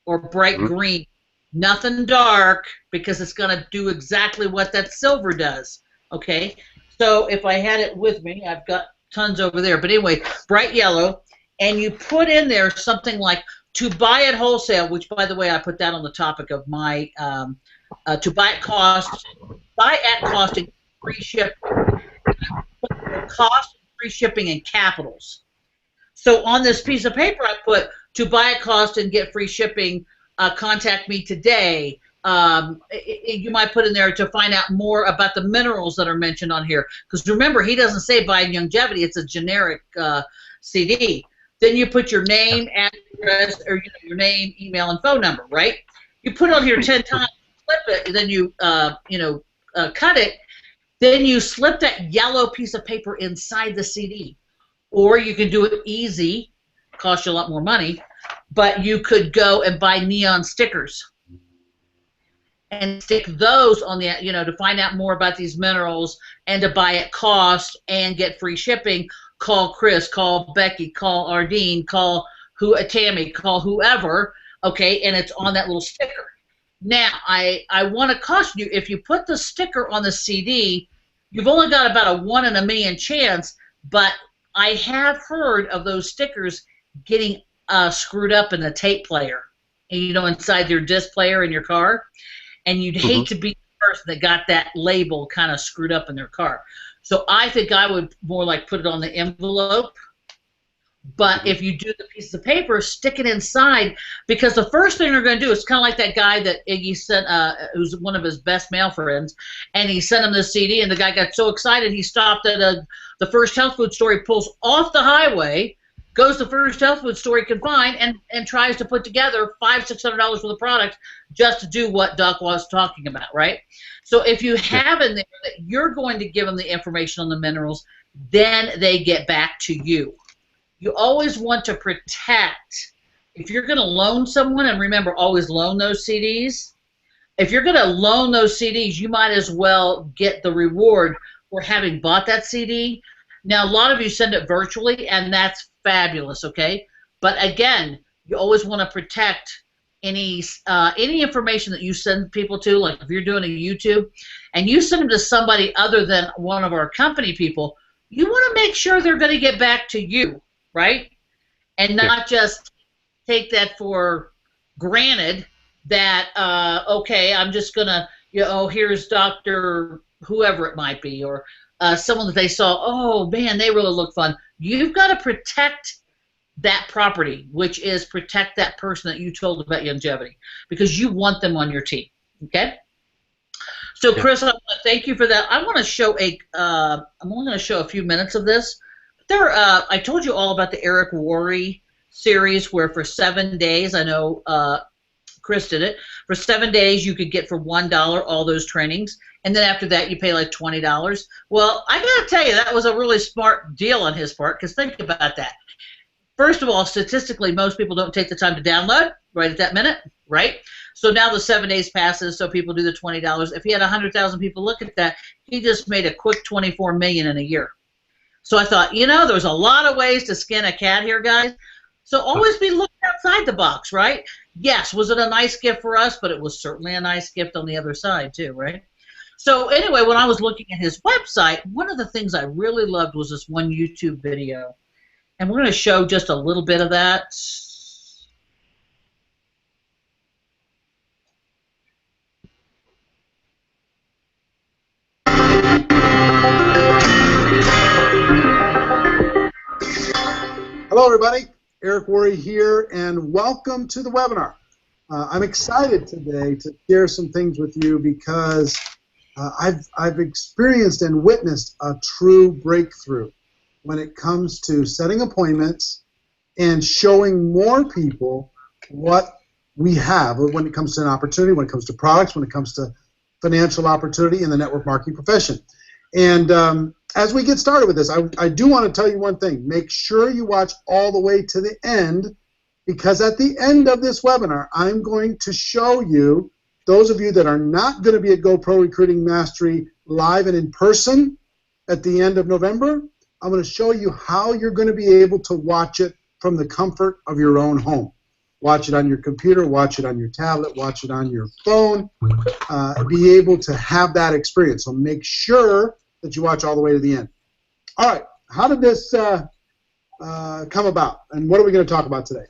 [SPEAKER 1] or bright green. Nothing dark, because it's going to do exactly what that silver does. Okay? So if I had it with me, I've got tons over there. But anyway, bright yellow, and you put in there something like to buy at wholesale, which, by the way, I put that on the topic of my to buy at cost and free shipping. Cost and free shipping in capitals. So on this piece of paper, I put to buy at cost and get free shipping. Contact me today. You might put in there to find out more about the minerals that are mentioned on here. Because remember, he doesn't say buy longevity; it's a generic CD. Then you put your name, address, or your name, email, and phone number. Right? You put it on here 10 times, flip it, and then you cut it. Then you slip that yellow piece of paper inside the CD. Or you can do it easy, cost you a lot more money, but you could go and buy neon stickers and stick those on the, to find out more about these minerals and to buy at cost and get free shipping. Call Chris, call Becky, call Ardeen, call Tammy, call whoever, okay, and it's on that little sticker. Now, I want to caution you, if you put the sticker on the CD, you've only got about a 1 in a million chance, but I have heard of those stickers getting screwed up in the tape player, inside your disc player in your car, and you'd hate to be the person that got that label kind of screwed up in their car. So I think I would more like put it on the envelope, but if you do the piece of paper, stick it inside, because the first thing they're going to do is kind of like that guy that Iggy sent, who's one of his best male friends, and he sent him the CD, and the guy got so excited he stopped at the first health food store. He pulls off the highway, goes to the first health food store he can find, and tries to put together $500-600 worth of product just to do what Doc was talking about, right? So if you have in there that you're going to give them the information on the minerals, then they get back to you. You always want to protect. If you're going to loan someone, and remember, always loan those CDs. If you're going to loan those CDs, you might as well get the reward for having bought that CD. Now, a lot of you send it virtually, and that's fabulous, okay? But again, you always want to protect any information that you send people to. Like if you're doing a YouTube, and you send them to somebody other than one of our company people, you want to make sure they're going to get back to you, right? And not just take that for granted that, okay, I'm just going to, here's Dr. whoever it might be, or someone that they saw, oh, man, they really look fun. You've got to protect that property, which is protect that person that you told about longevity, because you want them on your team, okay? So, Chris, I want to thank you for that. I want to show I'm only going to show a few minutes of this. I told you all about the Eric Worre series, where for 7 days, I know Chris did it, for 7 days you could get for $1 all those trainings, and then after that you pay like $20. Well, I got to tell you, that was a really smart deal on his part, because think about that. First of all, statistically, most people don't take the time to download right at that minute, right? So now the 7 days passes, so people do the $20. If he had 100,000 people look at that, he just made a quick $24 million in a year. So I thought, there's a lot of ways to skin a cat here, guys. So always be looking outside the box, right? Yes, was it a nice gift for us? But it was certainly a nice gift on the other side too, right? So anyway, when I was looking at his website, one of the things I really loved was this one YouTube video. And we're going to show just a little bit of that.
[SPEAKER 5] Hello, everybody. Eric Worre here, and welcome to the webinar. I'm excited today to share some things with you because I've experienced and witnessed a true breakthrough when it comes to setting appointments and showing more people what we have when it comes to an opportunity, when it comes to products, when it comes to financial opportunity in the network marketing profession. And as we get started with this, I do want to tell you one thing. Make sure you watch all the way to the end, because at the end of this webinar, I'm going to show you, those of you that are not going to be at GoPro Recruiting Mastery live and in person at the end of November, I'm going to show you how you're going to be able to watch it from the comfort of your own home. Watch it on your computer, watch it on your tablet, watch it on your phone, be able to have that experience. So make sure that you watch all the way to the end. All right, how did this come about, and what are we going to talk about today?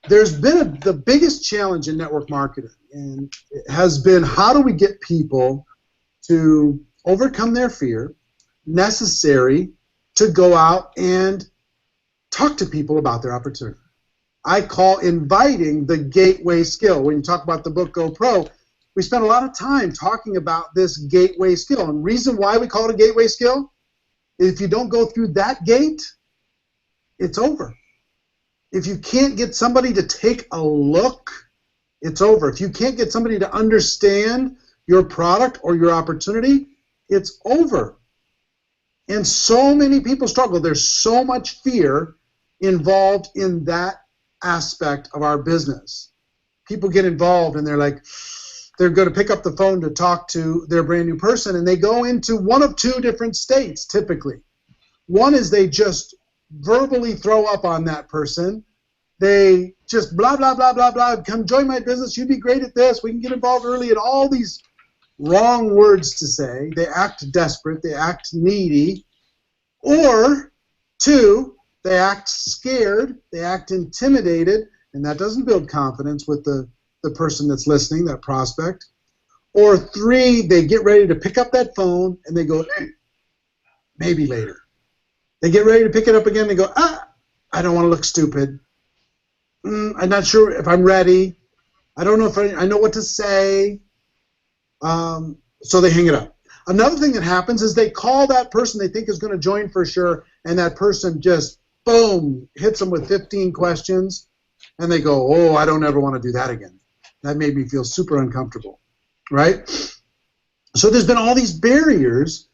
[SPEAKER 5] There's been the biggest challenge in network marketing, and it has been, how do we get people to overcome their fear necessary to go out and talk to people about their opportunity. I call inviting the gateway skill. When you talk about the book GoPro, we spent a lot of time talking about this gateway skill. And the reason why we call it a gateway skill, if you don't go through that gate, it's over. If you can't get somebody to take a look, it's over. If you can't get somebody to understand your product or your opportunity, it's over. And so many people struggle. There's so much fear involved in that aspect of our business. People get involved and they're like, they're going to pick up the phone to talk to their brand new person, and they go into one of two different states typically. One is they just verbally throw up on that person. They just blah, blah, blah, blah, blah, come join my business, you'd be great at this, we can get involved early, and all these wrong words to say. They act desperate, they act needy. Or two, they act scared, they act intimidated, and that doesn't build confidence with the person that's listening, that prospect. Or three, they get ready to pick up that phone and they go, maybe later. They get ready to pick it up again and they go, I don't want to look stupid. I'm not sure if I'm ready. I don't know if I know what to say. So they hang it up. Another thing that happens is they call that person they think is going to join for sure, and that person just, boom, hits them with 15 questions, and they go, oh, I don't ever want to do that again. That made me feel super uncomfortable, right? So there's been all these barriers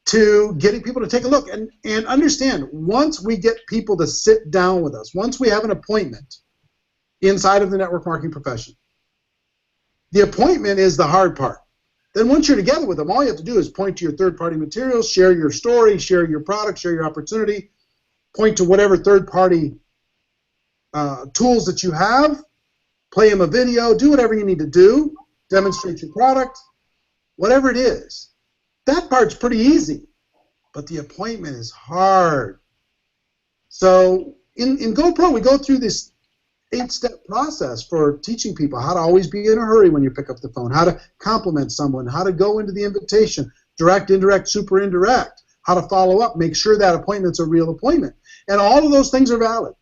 [SPEAKER 5] to getting people to take a look. And understand, once we get people to sit down with us, once we have an appointment inside of the network marketing profession, the appointment is the hard part. Then once you're together with them, all you have to do is point to your third-party materials, share your story, share your product, share your opportunity, point to whatever third-party tools that you have, play them a video, do whatever you need to do, demonstrate your product, whatever it is. That part's pretty easy, but the appointment is hard. So in GoPro, we go through this 8-step process for teaching people how to always be in a hurry when you pick up the phone, how to compliment someone, how to go into the invitation, direct, indirect, super indirect, how to follow up, make sure that appointment's a real appointment. And all of those things are valid.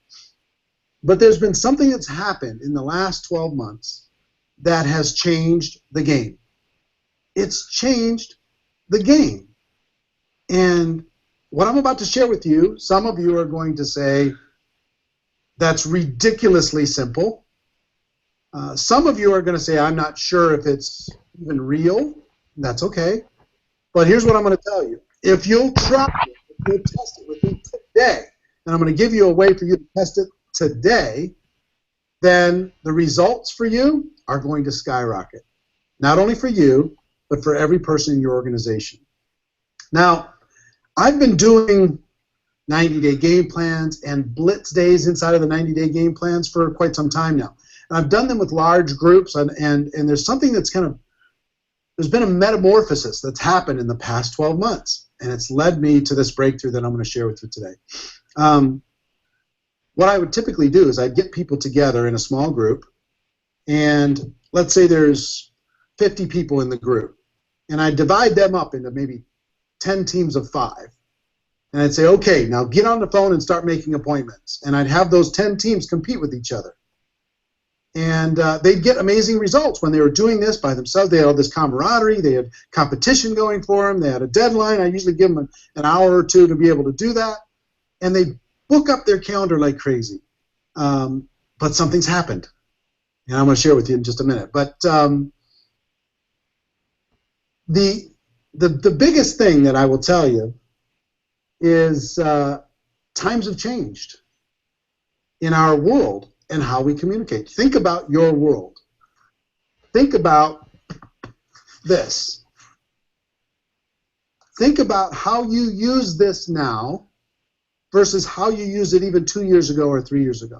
[SPEAKER 5] But there's been something that's happened in the last 12 months that has changed the game. It's changed the game. And what I'm about to share with you, some of you are going to say, that's ridiculously simple. Some of you are going to say, I'm not sure if it's even real. That's okay. But here's what I'm going to tell you. If you'll try it, if you'll test it with me today, and I'm going to give you a way for you to test it today, then the results for you are going to skyrocket. Not only for you, but for every person in your organization. Now, I've been doing 90-day game plans and blitz days inside of the 90-day game plans for quite some time now. And I've done them with large groups, and there's something that's kind of there's been a metamorphosis that's happened in the past 12 months, and it's led me to this breakthrough that I'm going to share with you today. What I would typically do is I'd get people together in a small group, and let's say there's 50 people in the group, and I'd divide them up into maybe 10 teams of 5. And I'd say, okay, now get on the phone and start making appointments. And I'd have those 10 teams compete with each other. And they'd get amazing results when they were doing this by themselves. They had all this camaraderie. They had competition going for them. They had a deadline. I usually give them an hour or two to be able to do that. And they book up their calendar like crazy. But something's happened. And I'm going to share with you in just a minute. But the biggest thing that I will tell you is times have changed in our world and how we communicate. Think about your world. Think about this. Think about how you use this now versus how you used it even 2 years ago or 3 years ago.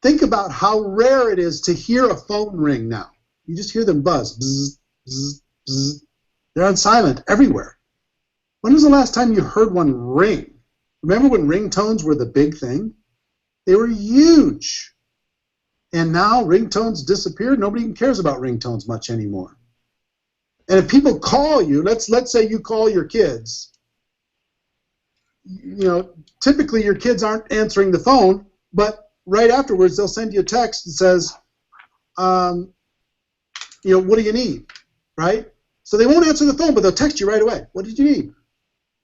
[SPEAKER 5] Think about how rare it is to hear a phone ring now. You just hear them buzz. Bzz, bzz, bzz. They're on silent everywhere. When was the last time you heard one ring? Remember when ringtones were the big thing? They were huge. And now ringtones disappeared. Nobody even cares about ringtones much anymore. And if people call you, let's say you call your kids, you know, typically your kids aren't answering the phone, but right afterwards they'll send you a text that says, you know, what do you need, right? So they won't answer the phone, but they'll text you right away. What did you need?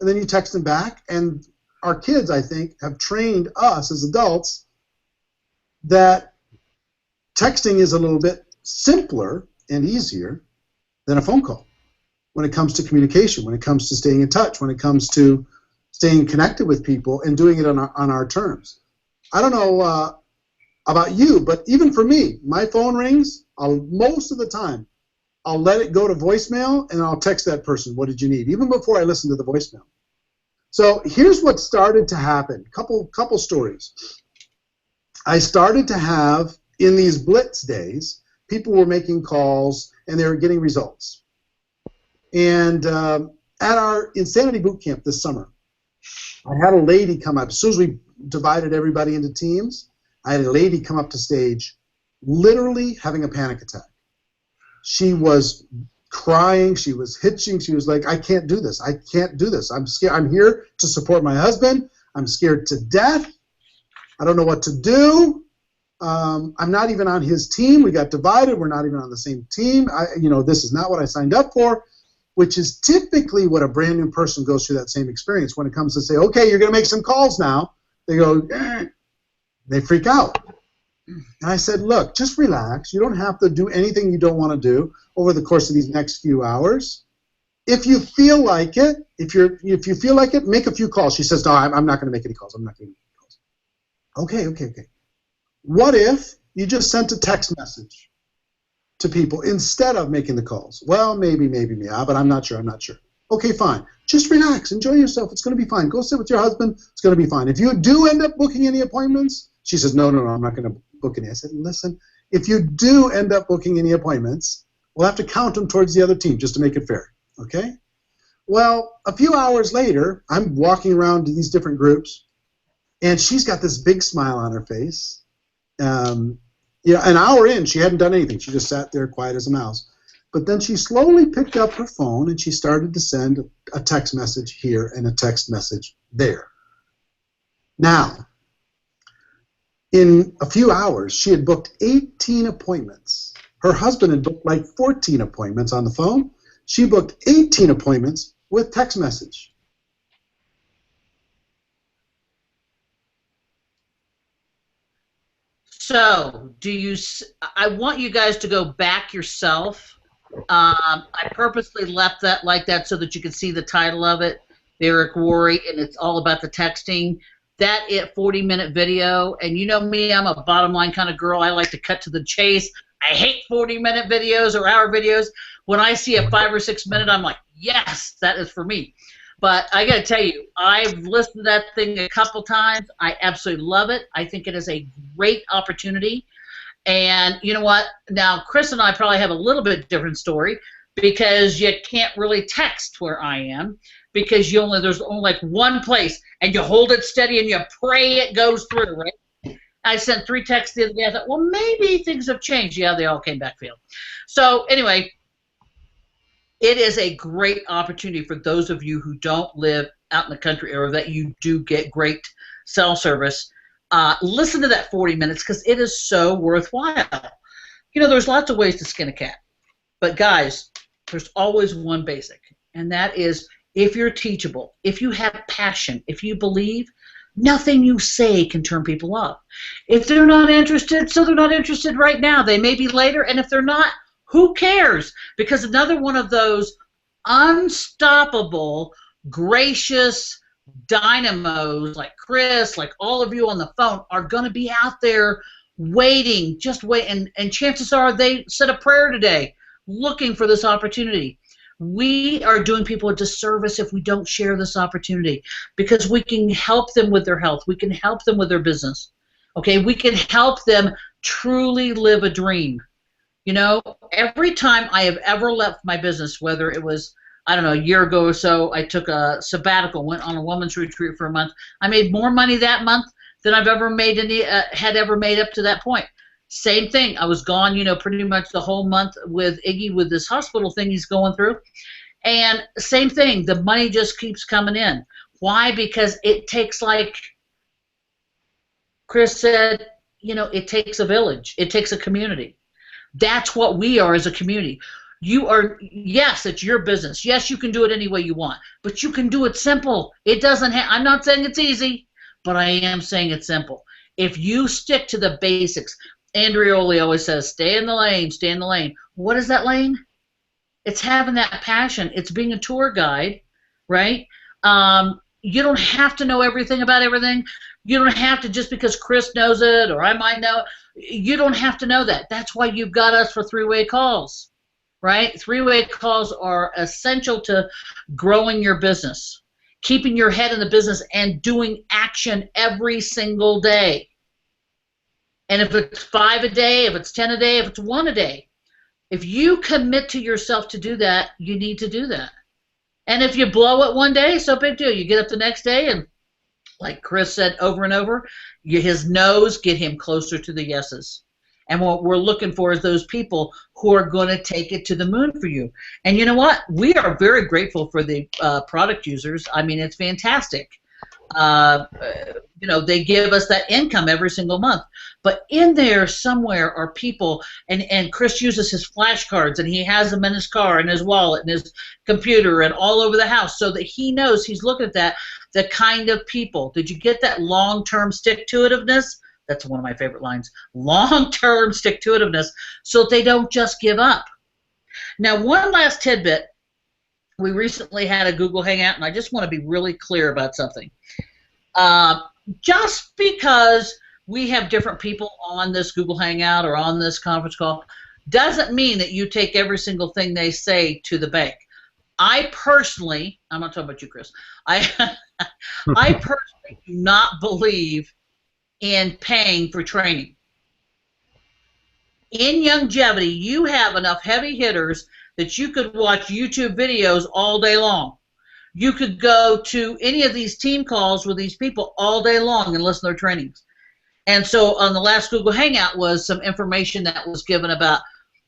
[SPEAKER 5] And then you text them back, and our kids, I think, have trained us as adults that texting is a little bit simpler and easier than a phone call when it comes to communication, when it comes to staying in touch, when it comes to staying connected with people and doing it on our terms. I don't know about you, but even for me, my phone rings, most of the time, I'll let it go to voicemail, and I'll text that person, what did you need, even before I listen to the voicemail. So here's what started to happen. Couple stories. I started to have, in these blitz days, people were making calls, and they were getting results. And at our Insanity Boot Camp this summer, I had a lady come up. As soon as we divided everybody into teams, I had a lady come up to stage literally having a panic attack. She was crying, she was hitching, she was like, I can't do this, I can't do this, I'm scared, I'm here to support my husband, I'm scared to death, I don't know what to do, I'm not even on his team, we got divided, we're not even on the same team, you know, this is not what I signed up for, which is typically what a brand new person goes through that same experience when it comes to say, okay, you're going to make some calls now, they go, they freak out. And I said, look, just relax. You don't have to do anything you don't want to do over the course of these next few hours. If you feel like it, if you feel like it, make a few calls. She says, no, I'm not going to make any calls. I'm not going to make any calls. Okay. What if you just sent a text message to people instead of making the calls? Well, maybe, but I'm not sure. Okay, fine. Just relax. Enjoy yourself. It's going to be fine. Go sit with your husband. It's going to be fine. If you do end up booking any appointments, she says, no, I'm not going to book any. I said, listen, if you do end up booking any appointments, we'll have to count them towards the other team just to make it fair, okay? Well, a few hours later, I'm walking around to these different groups, and she's got this big smile on her face. An hour in, she hadn't done anything. She just sat there quiet as a mouse. But then she slowly picked up her phone, and she started to send a text message here and a text message there. Now, in a few hours, she had booked 18 appointments. Her husband had booked like 14 appointments on the phone. She booked 18 appointments with text message.
[SPEAKER 1] So, I want you guys to go back yourself. I purposely left that like that so that you can see the title of it, Eric Worre, and it's all about the texting. That 40-minute video, and you know me, I'm a bottom line kind of girl. I like to cut to the chase. I hate 40-minute videos or hour videos. When I see a 5 or 6 minute, I'm like, yes, that is for me. But I got to tell you, I've listened to that thing a couple times. I absolutely love it. I think it is a great opportunity. And you know what? Now, Chris and I probably have a little bit different story. because you can't really text where I am because there's only like one place, and you hold it steady and you pray it goes through, right? I sent 3 texts the other day. I thought, well, maybe things have changed. Yeah, they all came back failed. So anyway, it is a great opportunity for those of you who don't live out in the country or that you do get great cell service. Listen to that 40 minutes because it is so worthwhile. You know, there's lots of ways to skin a cat. But guys, there's always one basic, and that is if you're teachable, if you have passion, if you believe, nothing you say can turn people off. If they're not interested, so they're not interested right now. They may be later, and if they're not, who cares? Because another one of those unstoppable, gracious dynamos like Chris, like all of you on the phone, are going to be out there waiting, just wait, and chances are they said a prayer today looking for this opportunity. We are doing people a disservice if we don't share this opportunity because we can help them with their health. We can help them with their business. Okay, we can help them truly live a dream. You know, every time I have ever left my business, whether it was, I don't know, a year ago or so, I took a sabbatical, went on a woman's retreat for a month. I made more money that month than I've ever made had ever made up to that point. Same thing. I was gone, you know, pretty much the whole month with Iggy with this hospital thing he's going through. And same thing. The money just keeps coming in. Why? Because it takes, like Chris said, you know, it takes a village. It takes a community. That's what we are as a community. You are, yes, it's your business. Yes, you can do it any way you want, but you can do it simple. It doesn't have, I'm not saying it's easy, but I am saying it's simple. If you stick to the basics, Andreoli always says, stay in the lane, stay in the lane. What is that lane? It's having that passion. It's being a tour guide, right? You don't have to know everything about everything. You don't have to, just because Chris knows it or I might know it. You don't have to know that. That's why you've got us for 3-way calls, right? 3-way calls are essential to growing your business, keeping your head in the business, and doing action every single day. And if it's 5 a day, if it's 10 a day, if it's 1 a day, if you commit to yourself to do that, you need to do that. And if you blow it one day, so big deal. You get up the next day and, like Chris said over and over, his no's get him closer to the yeses. And what we're looking for is those people who are going to take it to the moon for you. And you know what? We are very grateful for the product users. I mean, it's fantastic. You know, they give us that income every single month. But in there somewhere are people, and Chris uses his flashcards, and he has them in his car, and his wallet, and his computer, and all over the house, so that he knows he's looking at that, the kind of people. Did you get that long-term stick-to-itiveness? That's one of my favorite lines. Long-term stick-to-itiveness, so that they don't just give up. Now, one last tidbit. We recently had a Google Hangout, and I just want to be really clear about something. Just because we have different people on this Google Hangout or on this conference call doesn't mean that you take every single thing they say to the bank. I personally, I'm not talking about you, Chris, I personally do not believe in paying for training. In longevity, you have enough heavy hitters that you could watch YouTube videos all day long. You could go to any of these team calls with these people all day long and listen to their trainings. And so on the last Google Hangout was some information that was given about,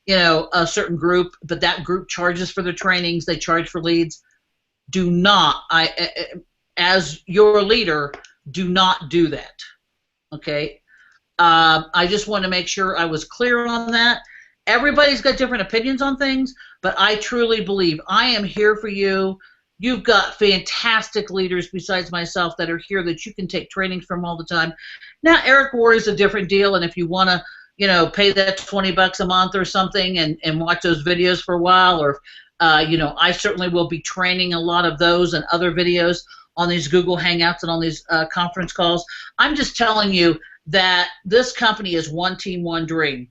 [SPEAKER 1] you know, a certain group, but that group charges for their trainings, they charge for leads. Do not, as your leader, do not do that, okay? I just want to make sure I was clear on that. Everybody's got different opinions on things, but I truly believe I am here for you. You've got fantastic leaders besides myself that are here that you can take trainings from all the time. Now, Eric Worre is a different deal, and if you want to, you know, pay that $20 a month or something and watch those videos for a while, or, you know, I certainly will be training a lot of those and other videos on these Google Hangouts and on these conference calls. I'm just telling you that this company is one team, one dream.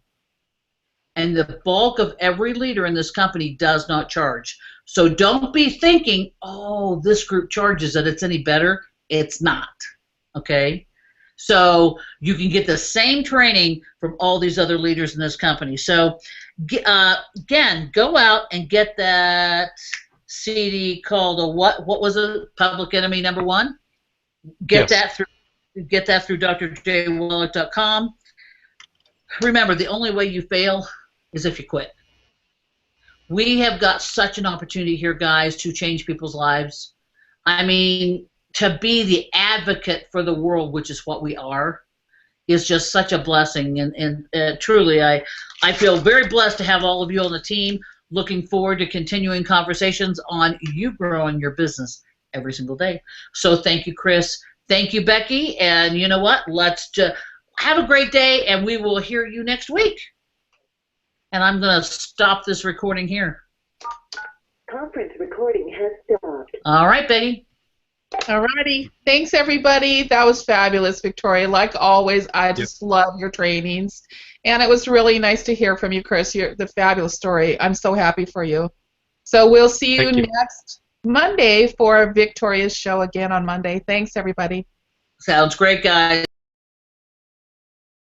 [SPEAKER 1] And the bulk of every leader in this company does not charge. So don't be thinking, oh, this group charges that it's any better. It's not, okay? So you can get the same training from all these other leaders in this company. So Again, go out and get that CD called a what? What was it? Public Enemy #1. Get
[SPEAKER 4] Yes.
[SPEAKER 1] that through drjwallach.com. Remember, the only way you fail is if you quit. We have got such an opportunity here, guys, to change people's lives. I mean, to be the advocate for the world, which is what we are, is just such a blessing. And truly, I feel very blessed to have all of you on the team. Looking forward to continuing conversations on you growing your business every single day. So thank you, Chris. Thank you, Becky. And you know what? Let's just have a great day, and we will hear you next week. And I'm going to stop this recording here.
[SPEAKER 3] Conference recording has stopped.
[SPEAKER 1] All right, Becky.
[SPEAKER 2] Alrighty. Thanks, everybody. That was fabulous, Victoria. Like always, I just love your trainings. And it was really nice to hear from you, Chris. The fabulous story. I'm so happy for you. So we'll see you next Monday for Victoria's show again on Monday. Thanks, everybody.
[SPEAKER 1] Sounds great, guys.